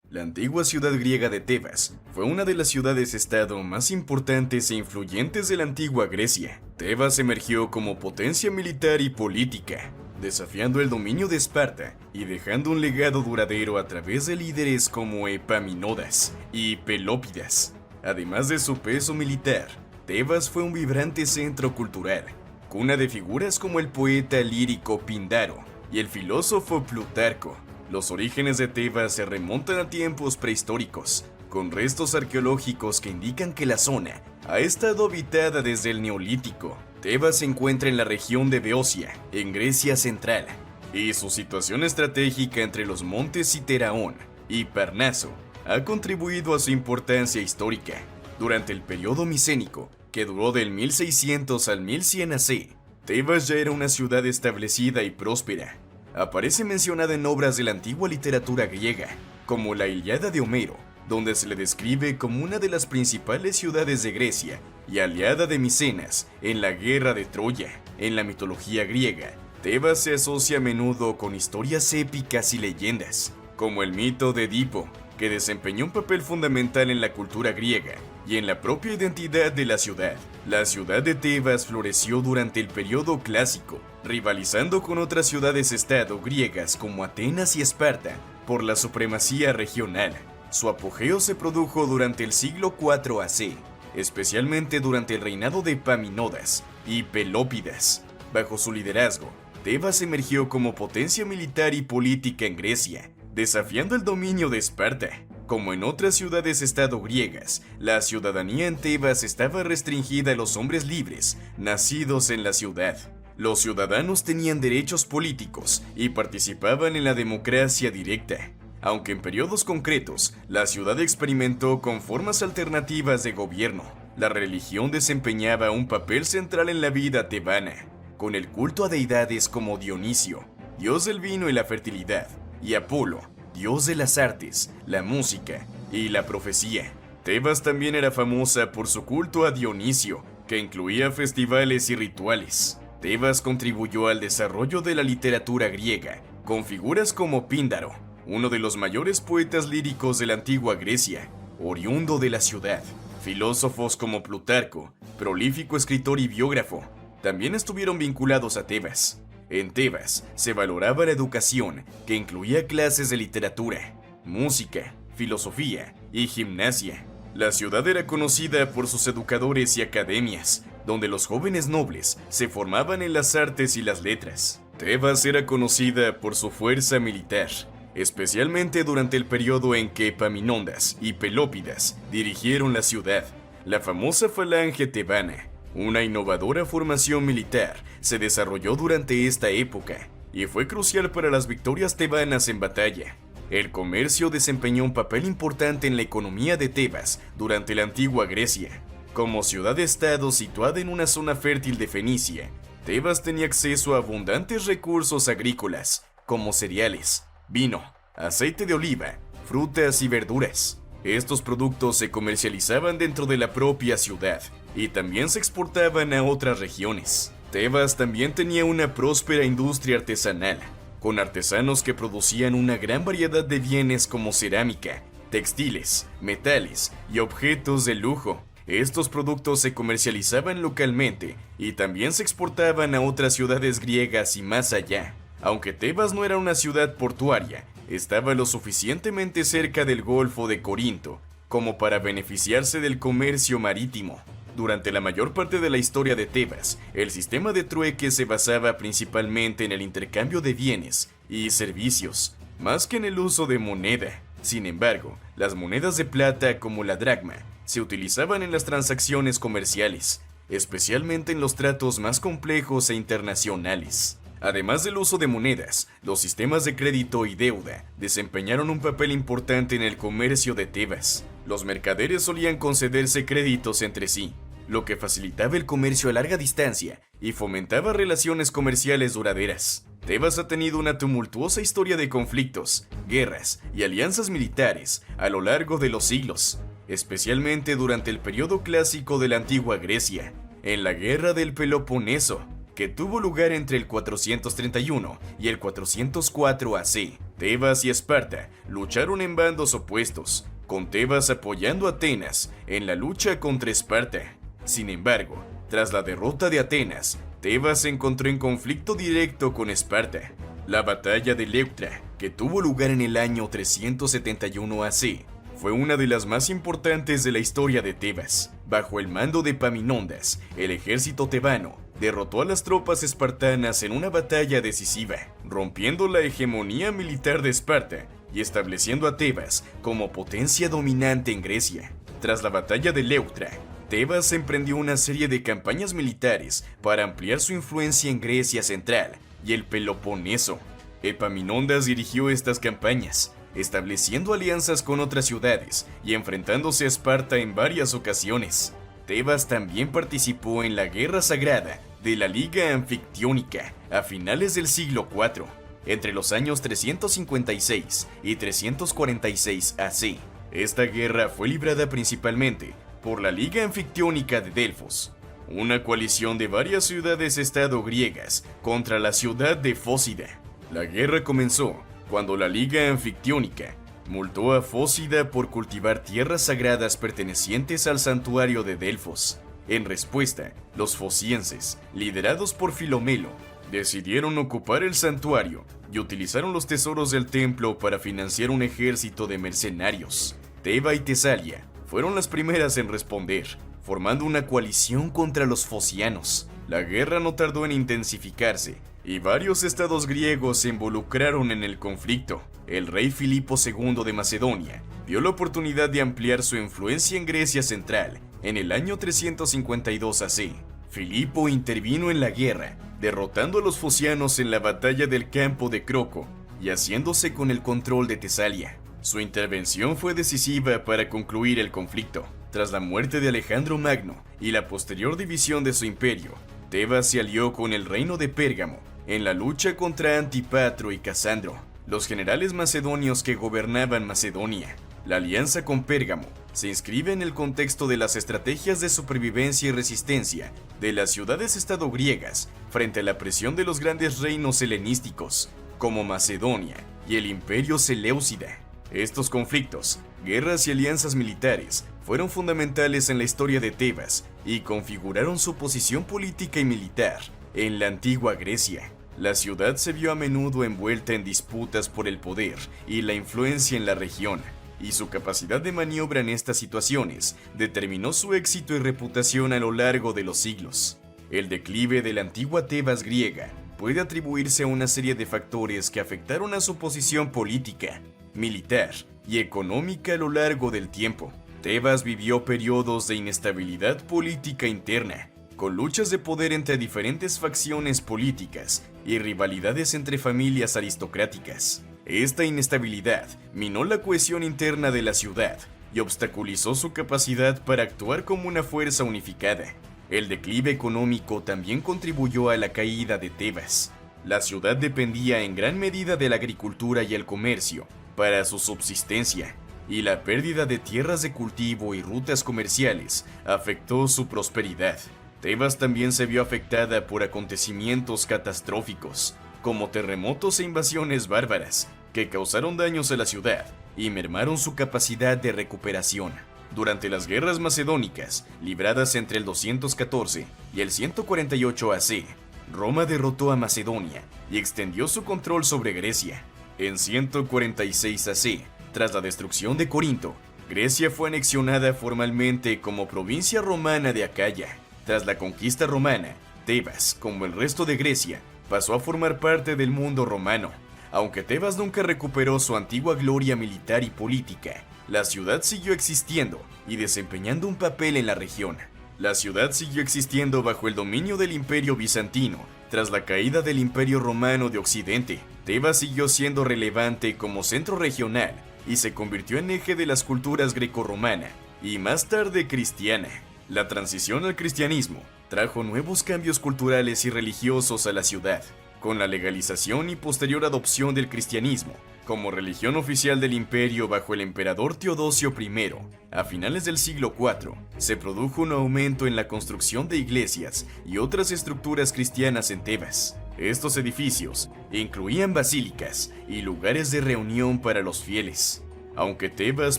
La antigua ciudad griega de Tebas fue una de las ciudades-estado más importantes e influyentes de la antigua Grecia. Tebas emergió como potencia militar y política, desafiando el dominio de Esparta y dejando un legado duradero a través de líderes como Epaminondas y Pelópidas. Además de su peso militar, Tebas fue un vibrante centro cultural, cuna de figuras como el poeta lírico Píndaro y el filósofo Plutarco. Los orígenes de Tebas se remontan a tiempos prehistóricos, con restos arqueológicos que indican que la zona ha estado habitada desde el Neolítico. Tebas se encuentra en la región de Beocia, en Grecia central, y su situación estratégica entre los montes Citeraón y Parnaso ha contribuido a su importancia histórica. Durante el periodo micénico, que duró del 1600 al 1100 AC, Tebas ya era una ciudad establecida y próspera. Aparece mencionada en obras de la antigua literatura griega, como la Ilíada de Homero, donde se le describe como una de las principales ciudades de Grecia y aliada de Micenas en la guerra de Troya. En la mitología griega, Tebas se asocia a menudo con historias épicas y leyendas, como el mito de Edipo, que desempeñó un papel fundamental en la cultura griega y en la propia identidad de la ciudad. La ciudad de Tebas floreció durante el periodo clásico, rivalizando con otras ciudades-estado griegas como Atenas y Esparta por la supremacía regional. Su apogeo se produjo durante el siglo IV AC, especialmente durante el reinado de Epaminondas y Pelópidas. Bajo su liderazgo, Tebas emergió como potencia militar y política en Grecia, desafiando el dominio de Esparta. Como en otras ciudades-estado griegas, la ciudadanía en Tebas estaba restringida a los hombres libres, nacidos en la ciudad. Los ciudadanos tenían derechos políticos y participaban en la democracia directa. Aunque en periodos concretos, la ciudad experimentó con formas alternativas de gobierno. La religión desempeñaba un papel central en la vida tebana, con el culto a deidades como Dionisio, dios del vino y la fertilidad, y Apolo, dios de las artes, la música y la profecía. Tebas también era famosa por su culto a Dionisio, que incluía festivales y rituales. Tebas contribuyó al desarrollo de la literatura griega, con figuras como Píndaro, uno de los mayores poetas líricos de la antigua Grecia, oriundo de la ciudad. Filósofos como Plutarco, prolífico escritor y biógrafo, también estuvieron vinculados a Tebas. En Tebas se valoraba la educación, que incluía clases de literatura, música, filosofía y gimnasia. La ciudad era conocida por sus educadores y academias, donde los jóvenes nobles se formaban en las artes y las letras. Tebas era conocida por su fuerza militar, especialmente durante el periodo en que Epaminondas y Pelópidas dirigieron la ciudad. La famosa falange tebana, una innovadora formación militar, se desarrolló durante esta época y fue crucial para las victorias tebanas en batalla. El comercio desempeñó un papel importante en la economía de Tebas durante la antigua Grecia. Como ciudad-estado situada en una zona fértil de Fenicia, Tebas tenía acceso a abundantes recursos agrícolas, como cereales, vino, aceite de oliva, frutas y verduras. Estos productos se comercializaban dentro de la propia ciudad y también se exportaban a otras regiones. Tebas también tenía una próspera industria artesanal, con artesanos que producían una gran variedad de bienes como cerámica, textiles, metales y objetos de lujo. Estos productos se comercializaban localmente y también se exportaban a otras ciudades griegas y más allá. Aunque Tebas no era una ciudad portuaria, estaba lo suficientemente cerca del Golfo de Corinto como para beneficiarse del comercio marítimo. Durante la mayor parte de la historia de Tebas, el sistema de trueque se basaba principalmente en el intercambio de bienes y servicios, más que en el uso de moneda. Sin embargo, las monedas de plata como la dracma se utilizaban en las transacciones comerciales, especialmente en los tratos más complejos e internacionales. Además del uso de monedas, los sistemas de crédito y deuda desempeñaron un papel importante en el comercio de Tebas. Los mercaderes solían concederse créditos entre sí, lo que facilitaba el comercio a larga distancia y fomentaba relaciones comerciales duraderas. Tebas ha tenido una tumultuosa historia de conflictos, guerras y alianzas militares a lo largo de los siglos, especialmente durante el periodo clásico de la antigua Grecia, en la Guerra del Peloponeso, que tuvo lugar entre el 431 y el 404 AC. Tebas y Esparta lucharon en bandos opuestos, con Tebas apoyando a Atenas en la lucha contra Esparta. Sin embargo, tras la derrota de Atenas, Tebas se encontró en conflicto directo con Esparta. La batalla de Leuctra, que tuvo lugar en el año 371 AC, fue una de las más importantes de la historia de Tebas. Bajo el mando de Epaminondas, el ejército tebano derrotó a las tropas espartanas en una batalla decisiva, rompiendo la hegemonía militar de Esparta y estableciendo a Tebas como potencia dominante en Grecia. Tras la batalla de Leuctra, Tebas emprendió una serie de campañas militares para ampliar su influencia en Grecia central y el Peloponeso. Epaminondas dirigió estas campañas, estableciendo alianzas con otras ciudades y enfrentándose a Esparta en varias ocasiones. Tebas también participó en la Guerra Sagrada de la Liga Anfictiónica a finales del siglo IV, entre los años 356 y 346 AC. Esta guerra fue librada principalmente por la Liga Anfictiónica de Delfos, una coalición de varias ciudades-estado griegas contra la ciudad de Fócida. La guerra comenzó cuando la Liga Anfictiónica multó a Fócida por cultivar tierras sagradas pertenecientes al santuario de Delfos. En respuesta, los focienses, liderados por Filomelo, decidieron ocupar el santuario y utilizaron los tesoros del templo para financiar un ejército de mercenarios. Teba y Tesalia fueron las primeras en responder, formando una coalición contra los focianos. La guerra no tardó en intensificarse, y varios estados griegos se involucraron en el conflicto. El rey Filipo II de Macedonia vio la oportunidad de ampliar su influencia en Grecia central en el año 352 AC. Filipo intervino en la guerra, derrotando a los focianos en la batalla del campo de Croco y haciéndose con el control de Tesalia. Su intervención fue decisiva para concluir el conflicto. Tras la muerte de Alejandro Magno y la posterior división de su imperio, Tebas se alió con el reino de Pérgamo en la lucha contra Antipatro y Casandro, los generales macedonios que gobernaban Macedonia. La alianza con Pérgamo se inscribe en el contexto de las estrategias de supervivencia y resistencia de las ciudades-estado griegas frente a la presión de los grandes reinos helenísticos, como Macedonia y el Imperio Seleucida. Estos conflictos, guerras y alianzas militares fueron fundamentales en la historia de Tebas y configuraron su posición política y militar en la antigua Grecia. La ciudad se vio a menudo envuelta en disputas por el poder y la influencia en la región, y su capacidad de maniobra en estas situaciones determinó su éxito y reputación a lo largo de los siglos. El declive de la antigua Tebas griega puede atribuirse a una serie de factores que afectaron a su posición política, militar y económica a lo largo del tiempo. Tebas vivió periodos de inestabilidad política interna, con luchas de poder entre diferentes facciones políticas y rivalidades entre familias aristocráticas. Esta inestabilidad minó la cohesión interna de la ciudad y obstaculizó su capacidad para actuar como una fuerza unificada. El declive económico también contribuyó a la caída de Tebas. La ciudad dependía en gran medida de la agricultura y el comercio para su subsistencia, y la pérdida de tierras de cultivo y rutas comerciales afectó su prosperidad. Tebas también se vio afectada por acontecimientos catastróficos, como terremotos e invasiones bárbaras, que causaron daños a la ciudad y mermaron su capacidad de recuperación. Durante las guerras macedónicas, libradas entre el 214 y el 148 AC, Roma derrotó a Macedonia y extendió su control sobre Grecia. En 146 AC, tras la destrucción de Corinto, Grecia fue anexionada formalmente como provincia romana de Acaya. Tras la conquista romana, Tebas, como el resto de Grecia, pasó a formar parte del mundo romano. Aunque Tebas nunca recuperó su antigua gloria militar y política, la ciudad siguió existiendo y desempeñando un papel en la región. La ciudad siguió existiendo bajo el dominio del Imperio Bizantino. Tras la caída del Imperio Romano de Occidente, Tebas siguió siendo relevante como centro regional y se convirtió en eje de las culturas grecorromana y más tarde cristiana. La transición al cristianismo trajo nuevos cambios culturales y religiosos a la ciudad, con la legalización y posterior adopción del cristianismo como religión oficial del imperio bajo el emperador Teodosio I. A finales del siglo IV, se produjo un aumento en la construcción de iglesias y otras estructuras cristianas en Tebas. Estos edificios incluían basílicas y lugares de reunión para los fieles. Aunque Tebas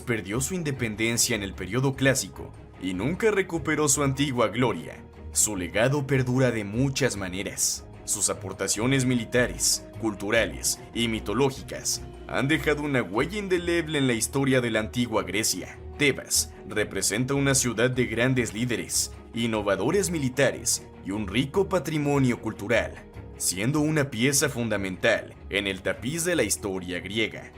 perdió su independencia en el periodo clásico y nunca recuperó su antigua gloria, su legado perdura de muchas maneras. Sus aportaciones militares, culturales y mitológicas han dejado una huella indeleble en la historia de la antigua Grecia. Tebas representa una ciudad de grandes líderes, innovadores militares y un rico patrimonio cultural, siendo una pieza fundamental en el tapiz de la historia griega.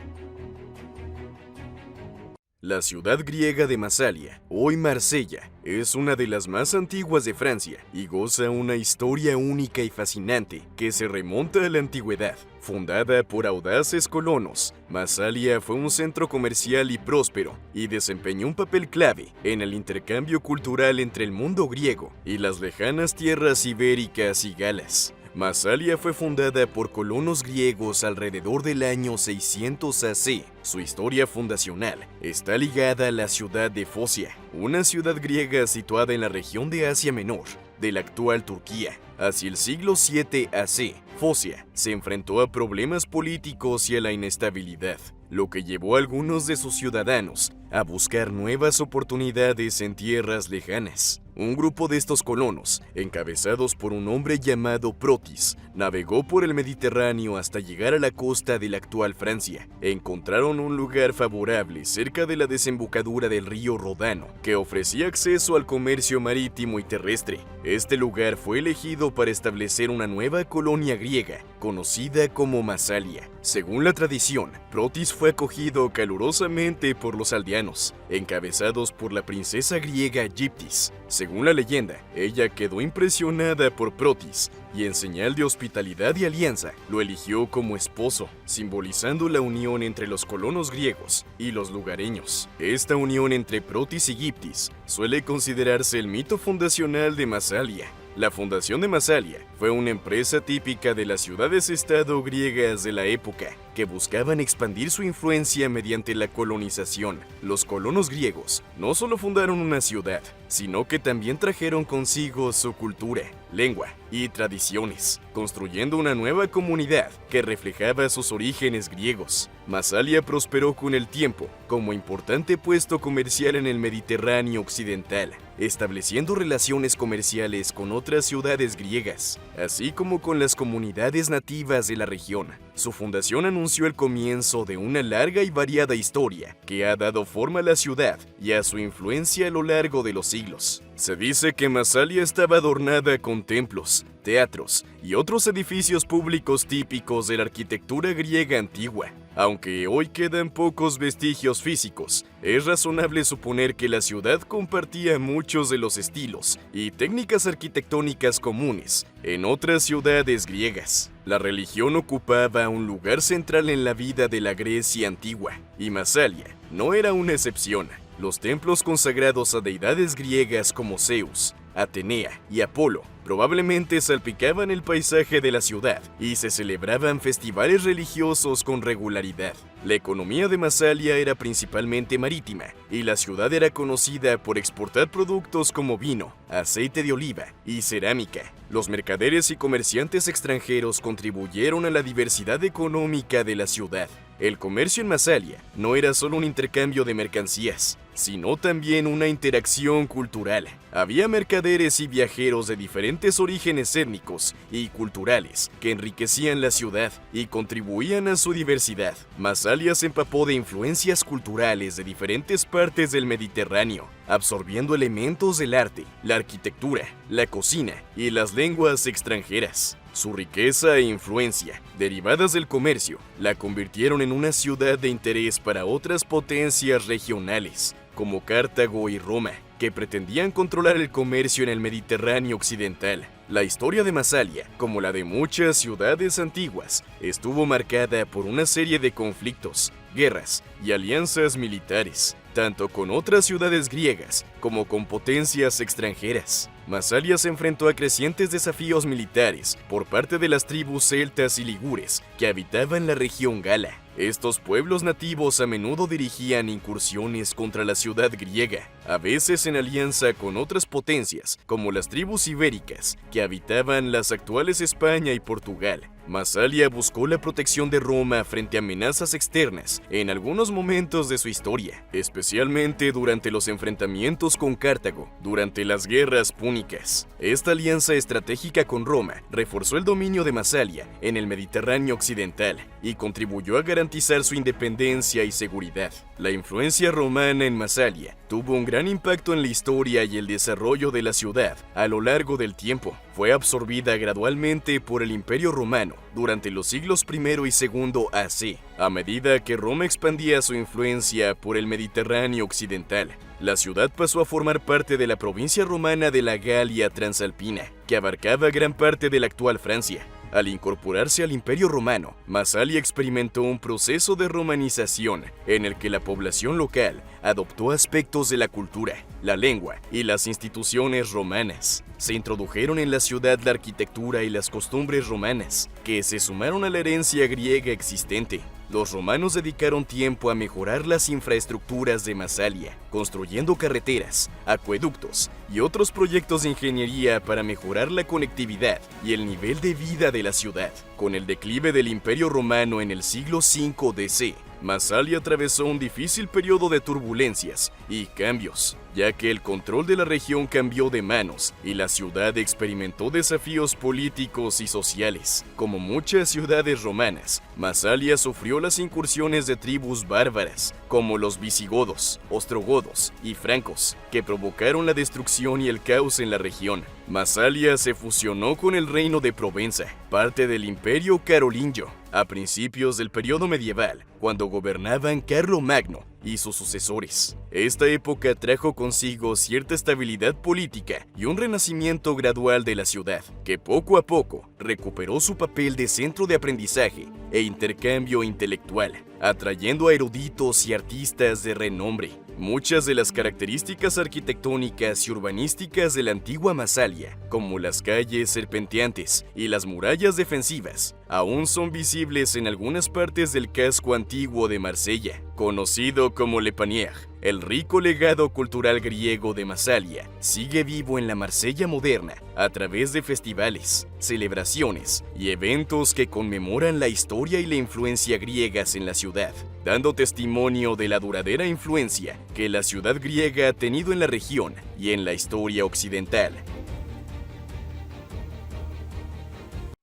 La ciudad griega de Masalia, hoy Marsella, es una de las más antiguas de Francia y goza una historia única y fascinante que se remonta a la antigüedad. Fundada por audaces colonos, Masalia fue un centro comercial y próspero y desempeñó un papel clave en el intercambio cultural entre el mundo griego y las lejanas tierras ibéricas y galas. Masalia fue fundada por colonos griegos alrededor del año 600 AC. Su historia fundacional está ligada a la ciudad de Focia, una ciudad griega situada en la región de Asia Menor, de la actual Turquía. Hacia el siglo 7 AC, Focia se enfrentó a problemas políticos y a la inestabilidad, lo que llevó a algunos de sus ciudadanos a buscar nuevas oportunidades en tierras lejanas. Un grupo de estos colonos, encabezados por un hombre llamado Protis, navegó por el Mediterráneo hasta llegar a la costa de la actual Francia. Encontraron un lugar favorable cerca de la desembocadura del río Ródano, que ofrecía acceso al comercio marítimo y terrestre. Este lugar fue elegido para establecer una nueva colonia griega, conocida como Masalia. Según la tradición, Protis fue acogido calurosamente por los aldeanos, encabezados por la princesa griega Gyptis. Según la leyenda, ella quedó impresionada por Protis y en señal de hospitalidad y alianza, lo eligió como esposo, simbolizando la unión entre los colonos griegos y los lugareños. Esta unión entre Protis y Gyptis suele considerarse el mito fundacional de Masalia. La fundación de Masalia fue una empresa típica de las ciudades-estado griegas de la época, que buscaban expandir su influencia mediante la colonización. Los colonos griegos no solo fundaron una ciudad, sino que también trajeron consigo su cultura, lengua y tradiciones, construyendo una nueva comunidad que reflejaba sus orígenes griegos. Masalia prosperó con el tiempo como importante puesto comercial en el Mediterráneo occidental, estableciendo relaciones comerciales con otras ciudades griegas, así como con las comunidades nativas de la región. Su fundación anunció el comienzo de una larga y variada historia que ha dado forma a la ciudad y a su influencia a lo largo de los siglos. Se dice que Masalia estaba adornada con templos, teatros y otros edificios públicos típicos de la arquitectura griega antigua. Aunque hoy quedan pocos vestigios físicos, es razonable suponer que la ciudad compartía muchos de los estilos y técnicas arquitectónicas comunes en otras ciudades griegas. La religión ocupaba un lugar central en la vida de la Grecia antigua, y Masalia no era una excepción. Los templos consagrados a deidades griegas como Zeus, Atenea y Apolo probablemente salpicaban el paisaje de la ciudad y se celebraban festivales religiosos con regularidad. La economía de Masalia era principalmente marítima y la ciudad era conocida por exportar productos como vino, aceite de oliva y cerámica. Los mercaderes y comerciantes extranjeros contribuyeron a la diversidad económica de la ciudad. El comercio en Masalia no era solo un intercambio de mercancías, sino también una interacción cultural. Había mercaderes y viajeros de diferentes orígenes étnicos y culturales que enriquecían la ciudad y contribuían a su diversidad. Masalia se empapó de influencias culturales de diferentes partes del Mediterráneo, absorbiendo elementos del arte, la arquitectura, la cocina y las lenguas extranjeras. Su riqueza e influencia, derivadas del comercio, la convirtieron en una ciudad de interés para otras potencias regionales, como Cartago y Roma, que pretendían controlar el comercio en el Mediterráneo occidental. La historia de Masalia, como la de muchas ciudades antiguas, estuvo marcada por una serie de conflictos, guerras y alianzas militares, tanto con otras ciudades griegas como con potencias extranjeras. Masalia se enfrentó a crecientes desafíos militares por parte de las tribus celtas y ligures que habitaban la región gala. Estos pueblos nativos a menudo dirigían incursiones contra la ciudad griega, a veces en alianza con otras potencias, como las tribus ibéricas, que habitaban las actuales España y Portugal. Masalia buscó la protección de Roma frente a amenazas externas en algunos momentos de su historia, especialmente durante los enfrentamientos con Cartago, durante las guerras púnicas. Esta alianza estratégica con Roma reforzó el dominio de Masalia en el Mediterráneo occidental y contribuyó a garantizar su independencia y seguridad. La influencia romana en Masalia tuvo un gran impacto en la historia y el desarrollo de la ciudad a lo largo del tiempo. Fue absorbida gradualmente por el Imperio Romano durante los siglos I y II AC, a medida que Roma expandía su influencia por el Mediterráneo occidental. La ciudad pasó a formar parte de la provincia romana de la Galia Transalpina, que abarcaba gran parte de la actual Francia. Al incorporarse al Imperio Romano, Masalia experimentó un proceso de romanización en el que la población local adoptó aspectos de la cultura, la lengua y las instituciones romanas. Se introdujeron en la ciudad la arquitectura y las costumbres romanas, que se sumaron a la herencia griega existente. Los romanos dedicaron tiempo a mejorar las infraestructuras de Masalia, construyendo carreteras, acueductos y otros proyectos de ingeniería para mejorar la conectividad y el nivel de vida de la ciudad. Con el declive del Imperio Romano en el siglo V DC, Masalia atravesó un difícil periodo de turbulencias y cambios, ya que el control de la región cambió de manos y la ciudad experimentó desafíos políticos y sociales. Como muchas ciudades romanas, Masalia sufrió las incursiones de tribus bárbaras, como los visigodos, ostrogodos y francos, que provocaron la destrucción y el caos en la región. Masalia se fusionó con el reino de Provenza, parte del Imperio Carolingio, a principios del periodo medieval, cuando gobernaban Carlomagno y sus sucesores. Esta época trajo consigo cierta estabilidad política y un renacimiento gradual de la ciudad, que poco a poco recuperó su papel de centro de aprendizaje e intercambio intelectual, atrayendo a eruditos y artistas de renombre. Muchas de las características arquitectónicas y urbanísticas de la antigua Masalia, como las calles serpenteantes y las murallas defensivas, aún son visibles en algunas partes del casco antiguo de Marsella, conocido como Le Panier. El rico legado cultural griego de Masalia sigue vivo en la Marsella moderna a través de festivales, celebraciones y eventos que conmemoran la historia y la influencia griegas en la ciudad, dando testimonio de la duradera influencia que la ciudad griega ha tenido en la región y en la historia occidental.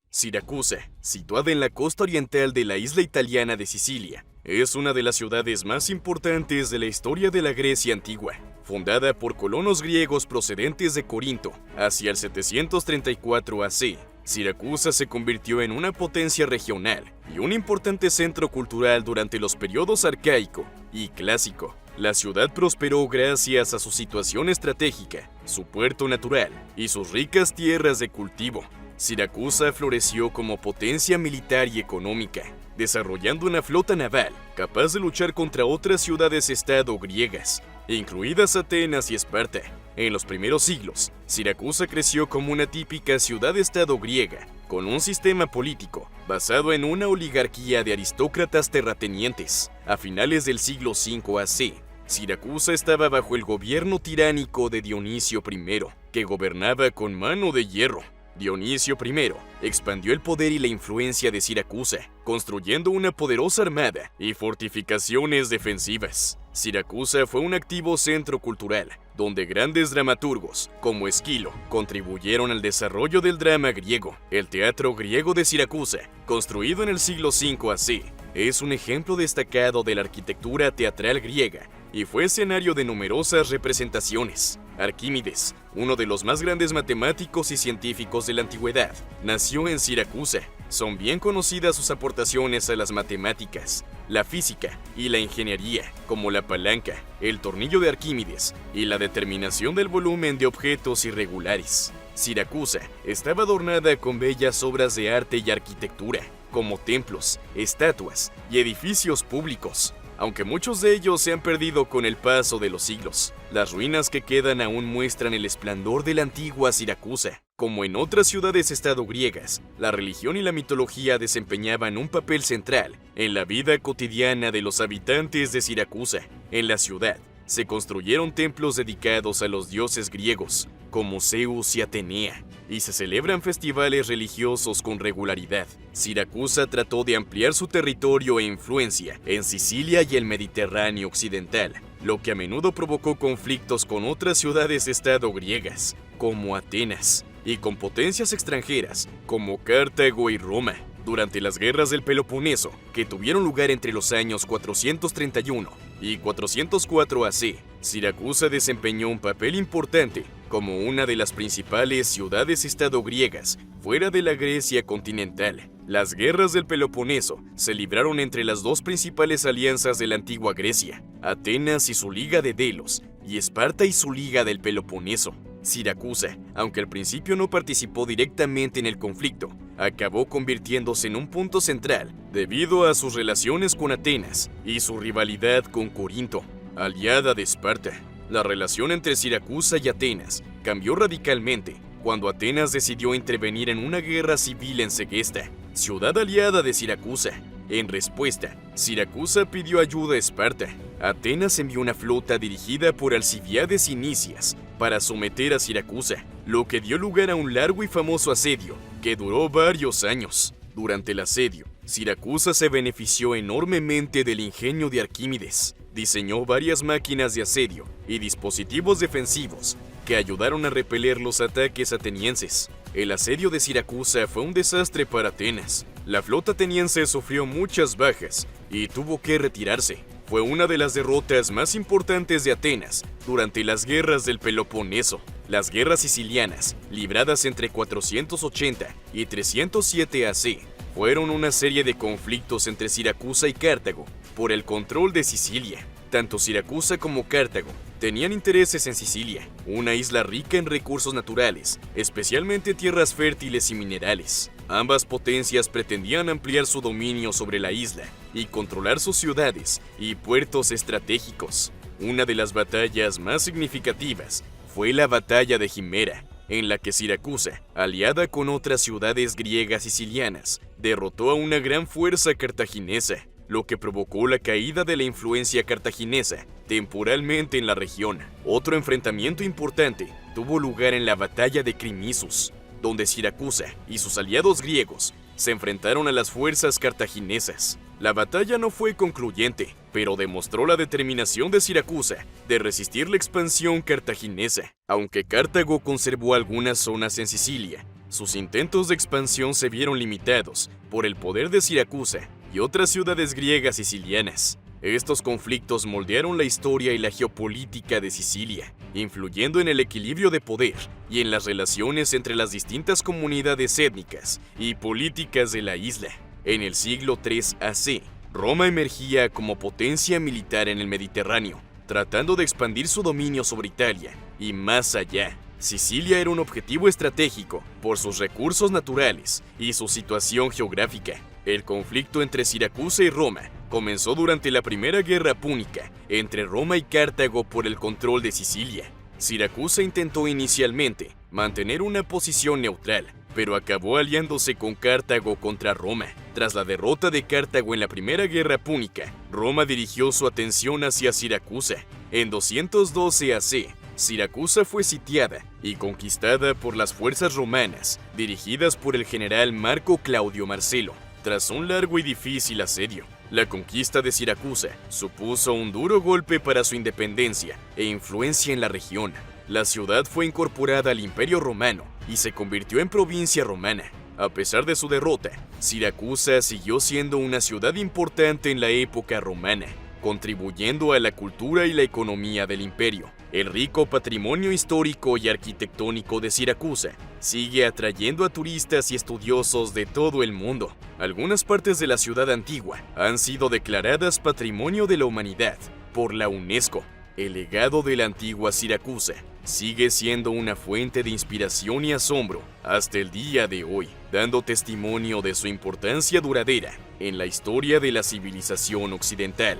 Siracusa, situada en la costa oriental de la isla italiana de Sicilia, es una de las ciudades más importantes de la historia de la Grecia antigua. Fundada por colonos griegos procedentes de Corinto hacia el 734 AC, Siracusa se convirtió en una potencia regional y un importante centro cultural durante los periodos arcaico y clásico. La ciudad prosperó gracias a su situación estratégica, su puerto natural y sus ricas tierras de cultivo. Siracusa floreció como potencia militar y económica, desarrollando una flota naval capaz de luchar contra otras ciudades-estado griegas, incluidas Atenas y Esparta. En los primeros siglos, Siracusa creció como una típica ciudad-estado griega, con un sistema político basado en una oligarquía de aristócratas terratenientes. A finales del siglo V AC, Siracusa estaba bajo el gobierno tiránico de Dionisio I, que gobernaba con mano de hierro. Dionisio I expandió el poder y la influencia de Siracusa, construyendo una poderosa armada y fortificaciones defensivas. Siracusa fue un activo centro cultural, donde grandes dramaturgos, como Esquilo, contribuyeron al desarrollo del drama griego. El teatro griego de Siracusa, construido en el siglo V AC, es un ejemplo destacado de la arquitectura teatral griega y fue escenario de numerosas representaciones. Arquímedes, uno de los más grandes matemáticos y científicos de la antigüedad, nació en Siracusa. Son bien conocidas sus aportaciones a las matemáticas, la física y la ingeniería, como la palanca, el tornillo de Arquímedes y la determinación del volumen de objetos irregulares. Siracusa estaba adornada con bellas obras de arte y arquitectura, como templos, estatuas y edificios públicos. Aunque muchos de ellos se han perdido con el paso de los siglos, las ruinas que quedan aún muestran el esplendor de la antigua Siracusa. Como en otras ciudades-estado griegas, la religión y la mitología desempeñaban un papel central en la vida cotidiana de los habitantes de Siracusa. En la ciudad, se construyeron templos dedicados a los dioses griegos, como Zeus y Atenea, y se celebran festivales religiosos con regularidad. Siracusa trató de ampliar su territorio e influencia en Sicilia y el Mediterráneo occidental, lo que a menudo provocó conflictos con otras ciudades-estado griegas, como Atenas, y con potencias extranjeras, como Cartago y Roma. Durante las guerras del Peloponeso, que tuvieron lugar entre los años 431 y 404 AC, Siracusa desempeñó un papel importante como una de las principales ciudades-estado griegas fuera de la Grecia continental. Las guerras del Peloponeso se libraron entre las dos principales alianzas de la antigua Grecia, Atenas y su Liga de Delos, y Esparta y su Liga del Peloponeso. Siracusa, aunque al principio no participó directamente en el conflicto, acabó convirtiéndose en un punto central debido a sus relaciones con Atenas y su rivalidad con Corinto, aliada de Esparta. La relación entre Siracusa y Atenas cambió radicalmente cuando Atenas decidió intervenir en una guerra civil en Segesta, ciudad aliada de Siracusa. En respuesta, Siracusa pidió ayuda a Esparta. Atenas envió una flota dirigida por Alcibíades y Nicias para someter a Siracusa, lo que dio lugar a un largo y famoso asedio que duró varios años. Durante el asedio, Siracusa se benefició enormemente del ingenio de Arquímedes. Diseñó varias máquinas de asedio y dispositivos defensivos que ayudaron a repeler los ataques atenienses. El asedio de Siracusa fue un desastre para Atenas. La flota ateniense sufrió muchas bajas y tuvo que retirarse. Fue una de las derrotas más importantes de Atenas durante las guerras del Peloponeso. Las guerras sicilianas, libradas entre 480 y 307 AC, fueron una serie de conflictos entre Siracusa y Cartago por el control de Sicilia. Tanto Siracusa como Cartago tenían intereses en Sicilia, una isla rica en recursos naturales, especialmente tierras fértiles y minerales. Ambas potencias pretendían ampliar su dominio sobre la isla y controlar sus ciudades y puertos estratégicos. Una de las batallas más significativas fue la Batalla de Himera, en la que Siracusa, aliada con otras ciudades griegas y sicilianas, derrotó a una gran fuerza cartaginesa, lo que provocó la caída de la influencia cartaginesa temporalmente en la región. Otro enfrentamiento importante tuvo lugar en la Batalla de Crimisus, donde Siracusa y sus aliados griegos se enfrentaron a las fuerzas cartaginesas. La batalla no fue concluyente, pero demostró la determinación de Siracusa de resistir la expansión cartaginesa. Aunque Cartago conservó algunas zonas en Sicilia, sus intentos de expansión se vieron limitados por el poder de Siracusa y otras ciudades griegas sicilianas. Estos conflictos moldearon la historia y la geopolítica de Sicilia, influyendo en el equilibrio de poder y en las relaciones entre las distintas comunidades étnicas y políticas de la isla. En el siglo III AC, Roma emergía como potencia militar en el Mediterráneo, tratando de expandir su dominio sobre Italia y más allá. Sicilia era un objetivo estratégico por sus recursos naturales y su situación geográfica. El conflicto entre Siracusa y Roma comenzó durante la Primera Guerra Púnica entre Roma y Cartago por el control de Sicilia. Siracusa intentó inicialmente mantener una posición neutral, pero acabó aliándose con Cartago contra Roma. Tras la derrota de Cartago en la Primera Guerra Púnica, Roma dirigió su atención hacia Siracusa. En 212 AC, Siracusa fue sitiada y conquistada por las fuerzas romanas, dirigidas por el general Marco Claudio Marcelo. Tras un largo y difícil asedio, la conquista de Siracusa supuso un duro golpe para su independencia e influencia en la región. La ciudad fue incorporada al Imperio Romano y se convirtió en provincia romana. A pesar de su derrota, Siracusa siguió siendo una ciudad importante en la época romana, contribuyendo a la cultura y la economía del imperio. El rico patrimonio histórico y arquitectónico de Siracusa sigue atrayendo a turistas y estudiosos de todo el mundo. Algunas partes de la ciudad antigua han sido declaradas Patrimonio de la Humanidad por la UNESCO. El legado de la antigua Siracusa sigue siendo una fuente de inspiración y asombro hasta el día de hoy, dando testimonio de su importancia duradera en la historia de la civilización occidental.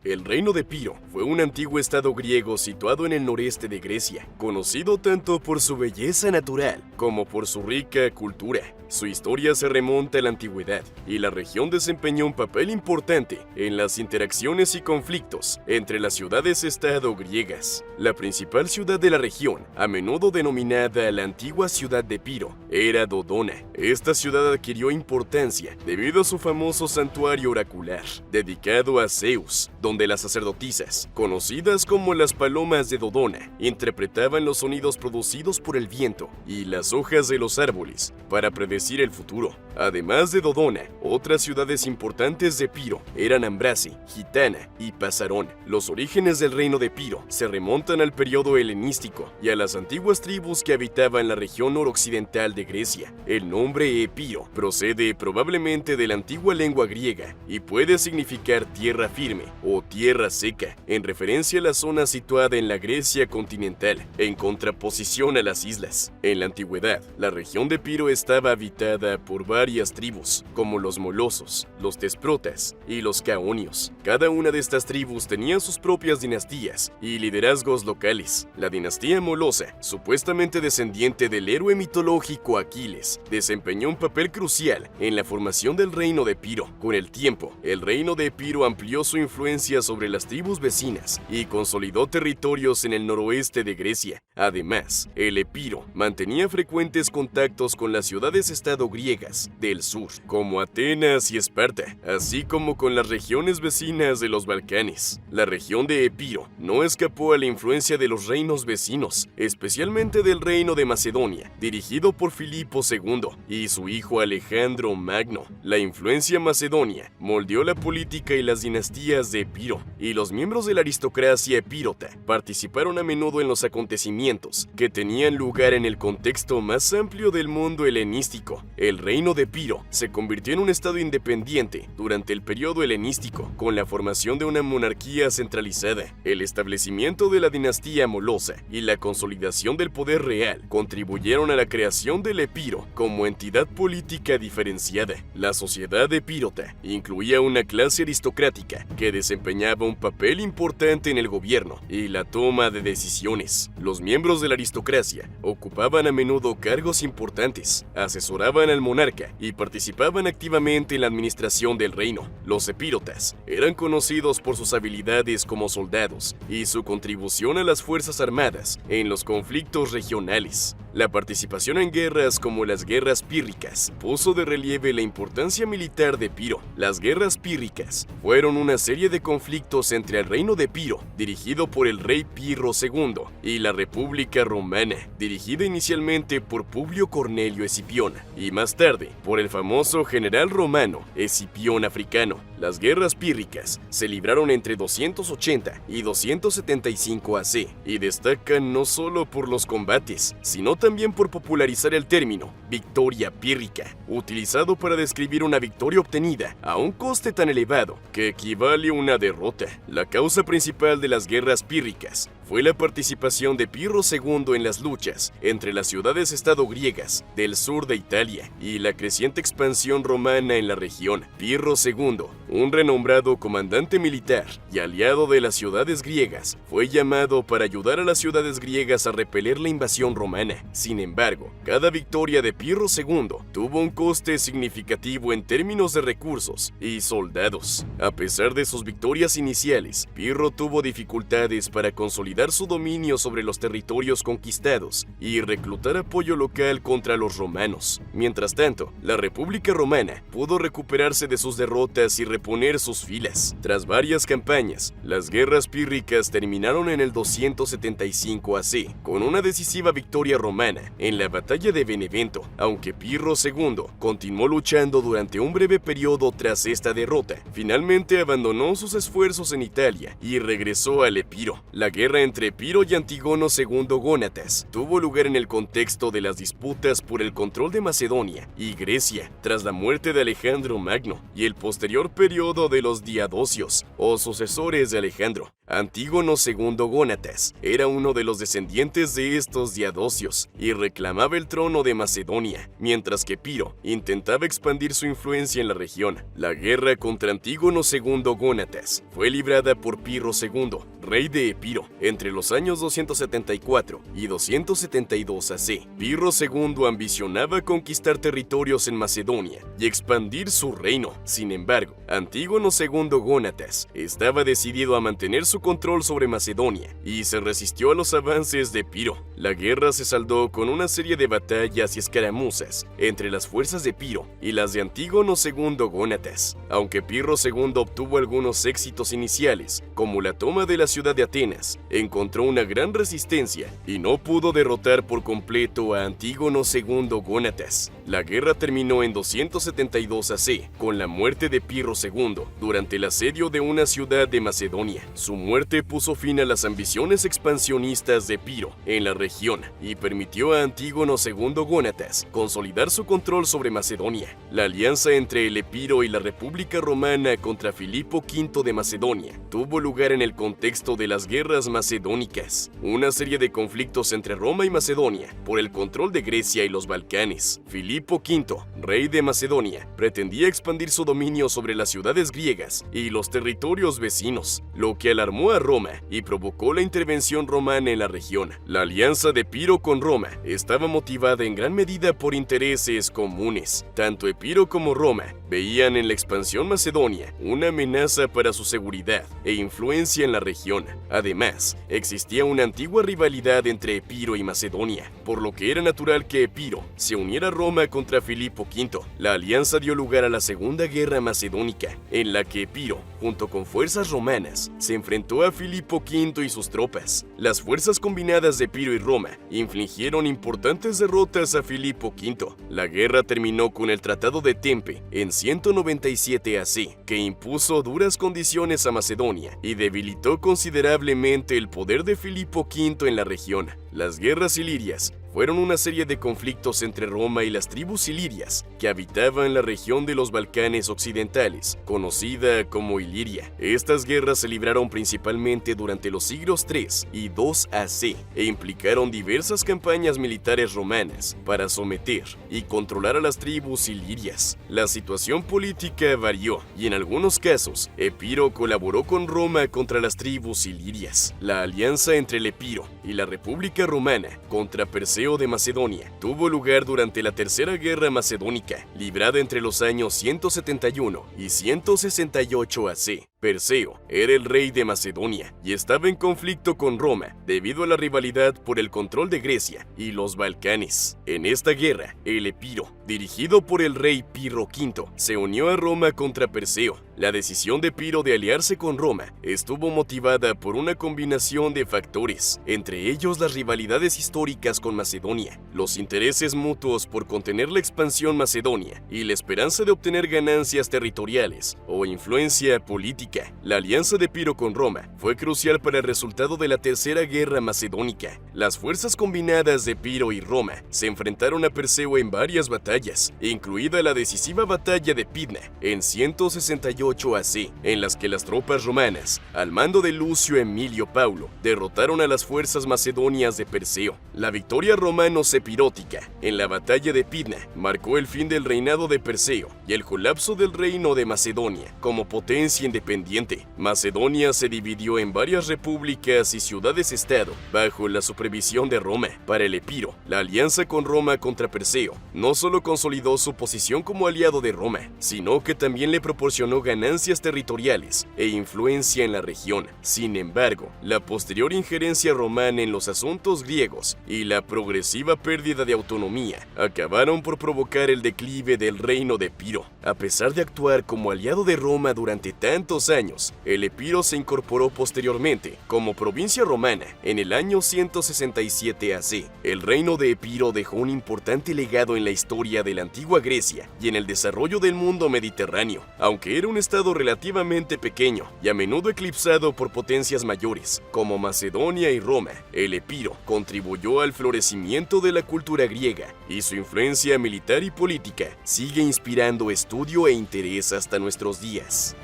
El reino de Piro fue un antiguo estado griego situado en el noreste de Grecia, conocido tanto por su belleza natural como por su rica cultura. Su historia se remonta a la antigüedad, y la región desempeñó un papel importante en las interacciones y conflictos entre las ciudades-estado griegas. La principal ciudad de la región, a menudo denominada la antigua ciudad de Epiro, era Dodona. Esta ciudad adquirió importancia debido a su famoso santuario oracular, dedicado a Zeus, donde las sacerdotisas, conocidas como las palomas de Dodona, interpretaban los sonidos producidos por el viento y las hojas de los árboles para predecir el futuro. Además de Dodona, otras ciudades importantes de Epiro eran Ambrace, Gitana y Pasarón. Los orígenes del reino de Epiro se remontan al periodo helenístico y a las antiguas tribus que habitaban la región noroccidental de Grecia. El nombre Epiro procede probablemente de la antigua lengua griega y puede significar tierra firme o tierra seca, en referencia a la zona situada en la Grecia continental, en contraposición a las islas. En la antigüedad, la región de Epiro estaba habitada por varias tribus, como los molosos, los tesprotas y los caonios. Cada una de estas tribus tenía sus propias dinastías y liderazgos locales. La dinastía molosa, supuestamente descendiente del héroe mitológico Aquiles, desempeñó un papel crucial en la formación del reino de Epiro. Con el tiempo, el reino de Epiro amplió su influencia sobre las tribus vecinas y consolidó territorios en el noroeste de Grecia. Además, el Epiro mantenía frecuentes contactos con las ciudades-estado griegas del sur, como Atenas y Esparta, así como con las regiones vecinas de los Balcanes. La región de Epiro no escapó a la influencia de los reinos vecinos, especialmente del reino de Macedonia, dirigido por Filipo II y su hijo Alejandro Magno. La influencia macedonia moldeó la política y las dinastías de Epiro, y los miembros de la aristocracia epírota participaron a menudo en los acontecimientos que tenían lugar en el contexto más amplio del mundo helenístico. El reino de Epiro se convirtió en un estado independiente durante el periodo helenístico, con la formación de una monarquía centralizada. El establecimiento de la dinastía molosa y la consolidación del poder real contribuyeron a la creación del Epiro como entidad política diferenciada. La sociedad epírota incluía una clase aristocrática que desempeñaba un papel importante en el gobierno y la toma de decisiones. Los miembros de la aristocracia ocupaban a menudo cargos importantes, asesoraban al monarca y participaban activamente en la administración del reino. Los epírotas eran conocidos por sus habilidades como soldados y su contribución a las fuerzas armadas en los conflictos regionales. La participación en guerras como las guerras pírricas puso de relieve la importancia militar de Epiro. Las guerras pírricas fueron una serie de conflictos entre el reino de Epiro, dirigido por el rey Pirro II, y la República Romana, dirigida inicialmente por Publio Cornelio Escipión, y más tarde por el famoso general romano Escipión Africano. Las guerras pírricas se libraron entre 280 y 275 AC, y destacan no solo por los combates, sino también por popularizar el término victoria pírrica, utilizado para describir una victoria obtenida a un coste tan elevado que equivale a una derrota. La causa principal de las guerras pírricas fue la participación de Pirro II en las luchas entre las ciudades-estado griegas del sur de Italia y la creciente expansión romana en la región. Pirro II, un renombrado comandante militar y aliado de las ciudades griegas, fue llamado para ayudar a las ciudades griegas a repeler la invasión romana. Sin embargo, cada victoria de Pirro II tuvo un coste significativo en términos de recursos y soldados. A pesar de sus victorias iniciales, Pirro tuvo dificultades para consolidar su dominio sobre los territorios conquistados y reclutar apoyo local contra los romanos. Mientras tanto, la República Romana pudo recuperarse de sus derrotas y reponer sus filas. Tras varias campañas, las guerras pírricas terminaron en el 275 AC, con una decisiva victoria romana en la batalla de Benevento, aunque Pirro II continuó luchando durante un breve periodo tras esta derrota. Finalmente abandonó sus esfuerzos en Italia y regresó al Epiro. La guerra entre Epiro y Antígono II Gónatas tuvo lugar en el contexto de las disputas por el control de Macedonia y Grecia tras la muerte de Alejandro Magno y el posterior periodo de los Diadocios o sucesores de Alejandro. Antígono II Gónatas era uno de los descendientes de estos diadocios y reclamaba el trono de Macedonia, mientras que Epiro intentaba expandir su influencia en la región. La guerra contra Antígono II Gónatas fue librada por Pirro II, rey de Epiro, entre los años 274 y 272 AC. Pirro II ambicionaba conquistar territorios en Macedonia y expandir su reino. Sin embargo, Antígono II Gónatas estaba decidido a mantener su control sobre Macedonia y se resistió a los avances de Epiro. La guerra se saldó con una serie de batallas y escaramuzas entre las fuerzas de Epiro y las de Antígono II Gónatas. Aunque Pirro II obtuvo algunos éxitos iniciales, como la toma de la ciudad de Atenas, encontró una gran resistencia y no pudo derrotar por completo a Antígono II Gónatas. La guerra terminó en 272 AC con la muerte de Pirro II durante el asedio de una ciudad de Macedonia. Su muerte puso fin a las ambiciones expansionistas de Epiro en la región y permitió a Antígono II Gónatas consolidar su control sobre Macedonia. La alianza entre el Epiro y la República Romana contra Filipo V de Macedonia tuvo lugar en el contexto de las guerras macedónicas, una serie de conflictos entre Roma y Macedonia por el control de Grecia y los Balcanes. Filipo V, rey de Macedonia, pretendía expandir su dominio sobre las ciudades griegas y los territorios vecinos, lo que alarmó a Roma y provocó la intervención romana en la región. La alianza de Epiro con Roma estaba motivada en gran medida por intereses comunes. Tanto Epiro como Roma veían en la expansión macedonia una amenaza para su seguridad e influencia en la región. Además, existía una antigua rivalidad entre Epiro y Macedonia, por lo que era natural que Epiro se uniera a Roma contra Filipo V. La alianza dio lugar a la Segunda Guerra Macedónica, en la que Epiro, junto con fuerzas romanas, se enfrentó a Filipo V y sus tropas. Las fuerzas combinadas de Epiro y Roma infligieron importantes derrotas a Filipo V. La guerra terminó con el Tratado de Tempe en 197 AC, que impuso duras condiciones a Macedonia y debilitó considerablemente el poder de Filipo V en la región. Las guerras ilirias fueron una serie de conflictos entre Roma y las tribus ilirias que habitaban la región de los Balcanes occidentales, conocida como Iliria. Estas guerras se libraron principalmente durante los siglos III y II AC e implicaron diversas campañas militares romanas para someter y controlar a las tribus ilirias. La situación política varió y en algunos casos Epiro colaboró con Roma contra las tribus ilirias. La alianza entre el Epiro y la República Romana contra Perseo de Macedonia tuvo lugar durante la Tercera Guerra Macedónica, librada entre los años 171 y 168 AC. Perseo era el rey de Macedonia y estaba en conflicto con Roma debido a la rivalidad por el control de Grecia y los Balcanes. En esta guerra, el Epiro, dirigido por el rey Pirro V, se unió a Roma contra Perseo. La decisión de Epiro de aliarse con Roma estuvo motivada por una combinación de factores, entre ellos las rivalidades históricas con Macedonia, los intereses mutuos por contener la expansión macedonia y la esperanza de obtener ganancias territoriales o influencia política. La alianza de Epiro con Roma fue crucial para el resultado de la Tercera Guerra Macedónica. Las fuerzas combinadas de Epiro y Roma se enfrentaron a Perseo en varias batallas, incluida la decisiva batalla de Pydna en 168 AC, en las que las tropas romanas, al mando de Lucio Emilio Paulo, derrotaron a las fuerzas macedonias de Perseo. La victoria romano-sepirótica en la batalla de Pydna marcó el fin del reinado de Perseo y el colapso del reino de Macedonia como potencia independiente. Macedonia se dividió en varias repúblicas y ciudades-estado bajo la supervisión de Roma. Para el Epiro, la alianza con Roma contra Perseo no solo consolidó su posición como aliado de Roma, sino que también le proporcionó ganancias territoriales e influencia en la región. Sin embargo, la posterior injerencia romana en los asuntos griegos y la progresiva pérdida de autonomía acabaron por provocar el declive del reino de Epiro. A pesar de actuar como aliado de Roma durante tantos años, el Epiro se incorporó posteriormente como provincia romana en el año 167 AC. El reino de Epiro dejó un importante legado en la historia de la antigua Grecia y en el desarrollo del mundo mediterráneo. Aunque era un estado relativamente pequeño y a menudo eclipsado por potencias mayores como Macedonia y Roma, el Epiro contribuyó al florecimiento de la cultura griega y su influencia militar y política sigue inspirando estudio e interés hasta nuestros días.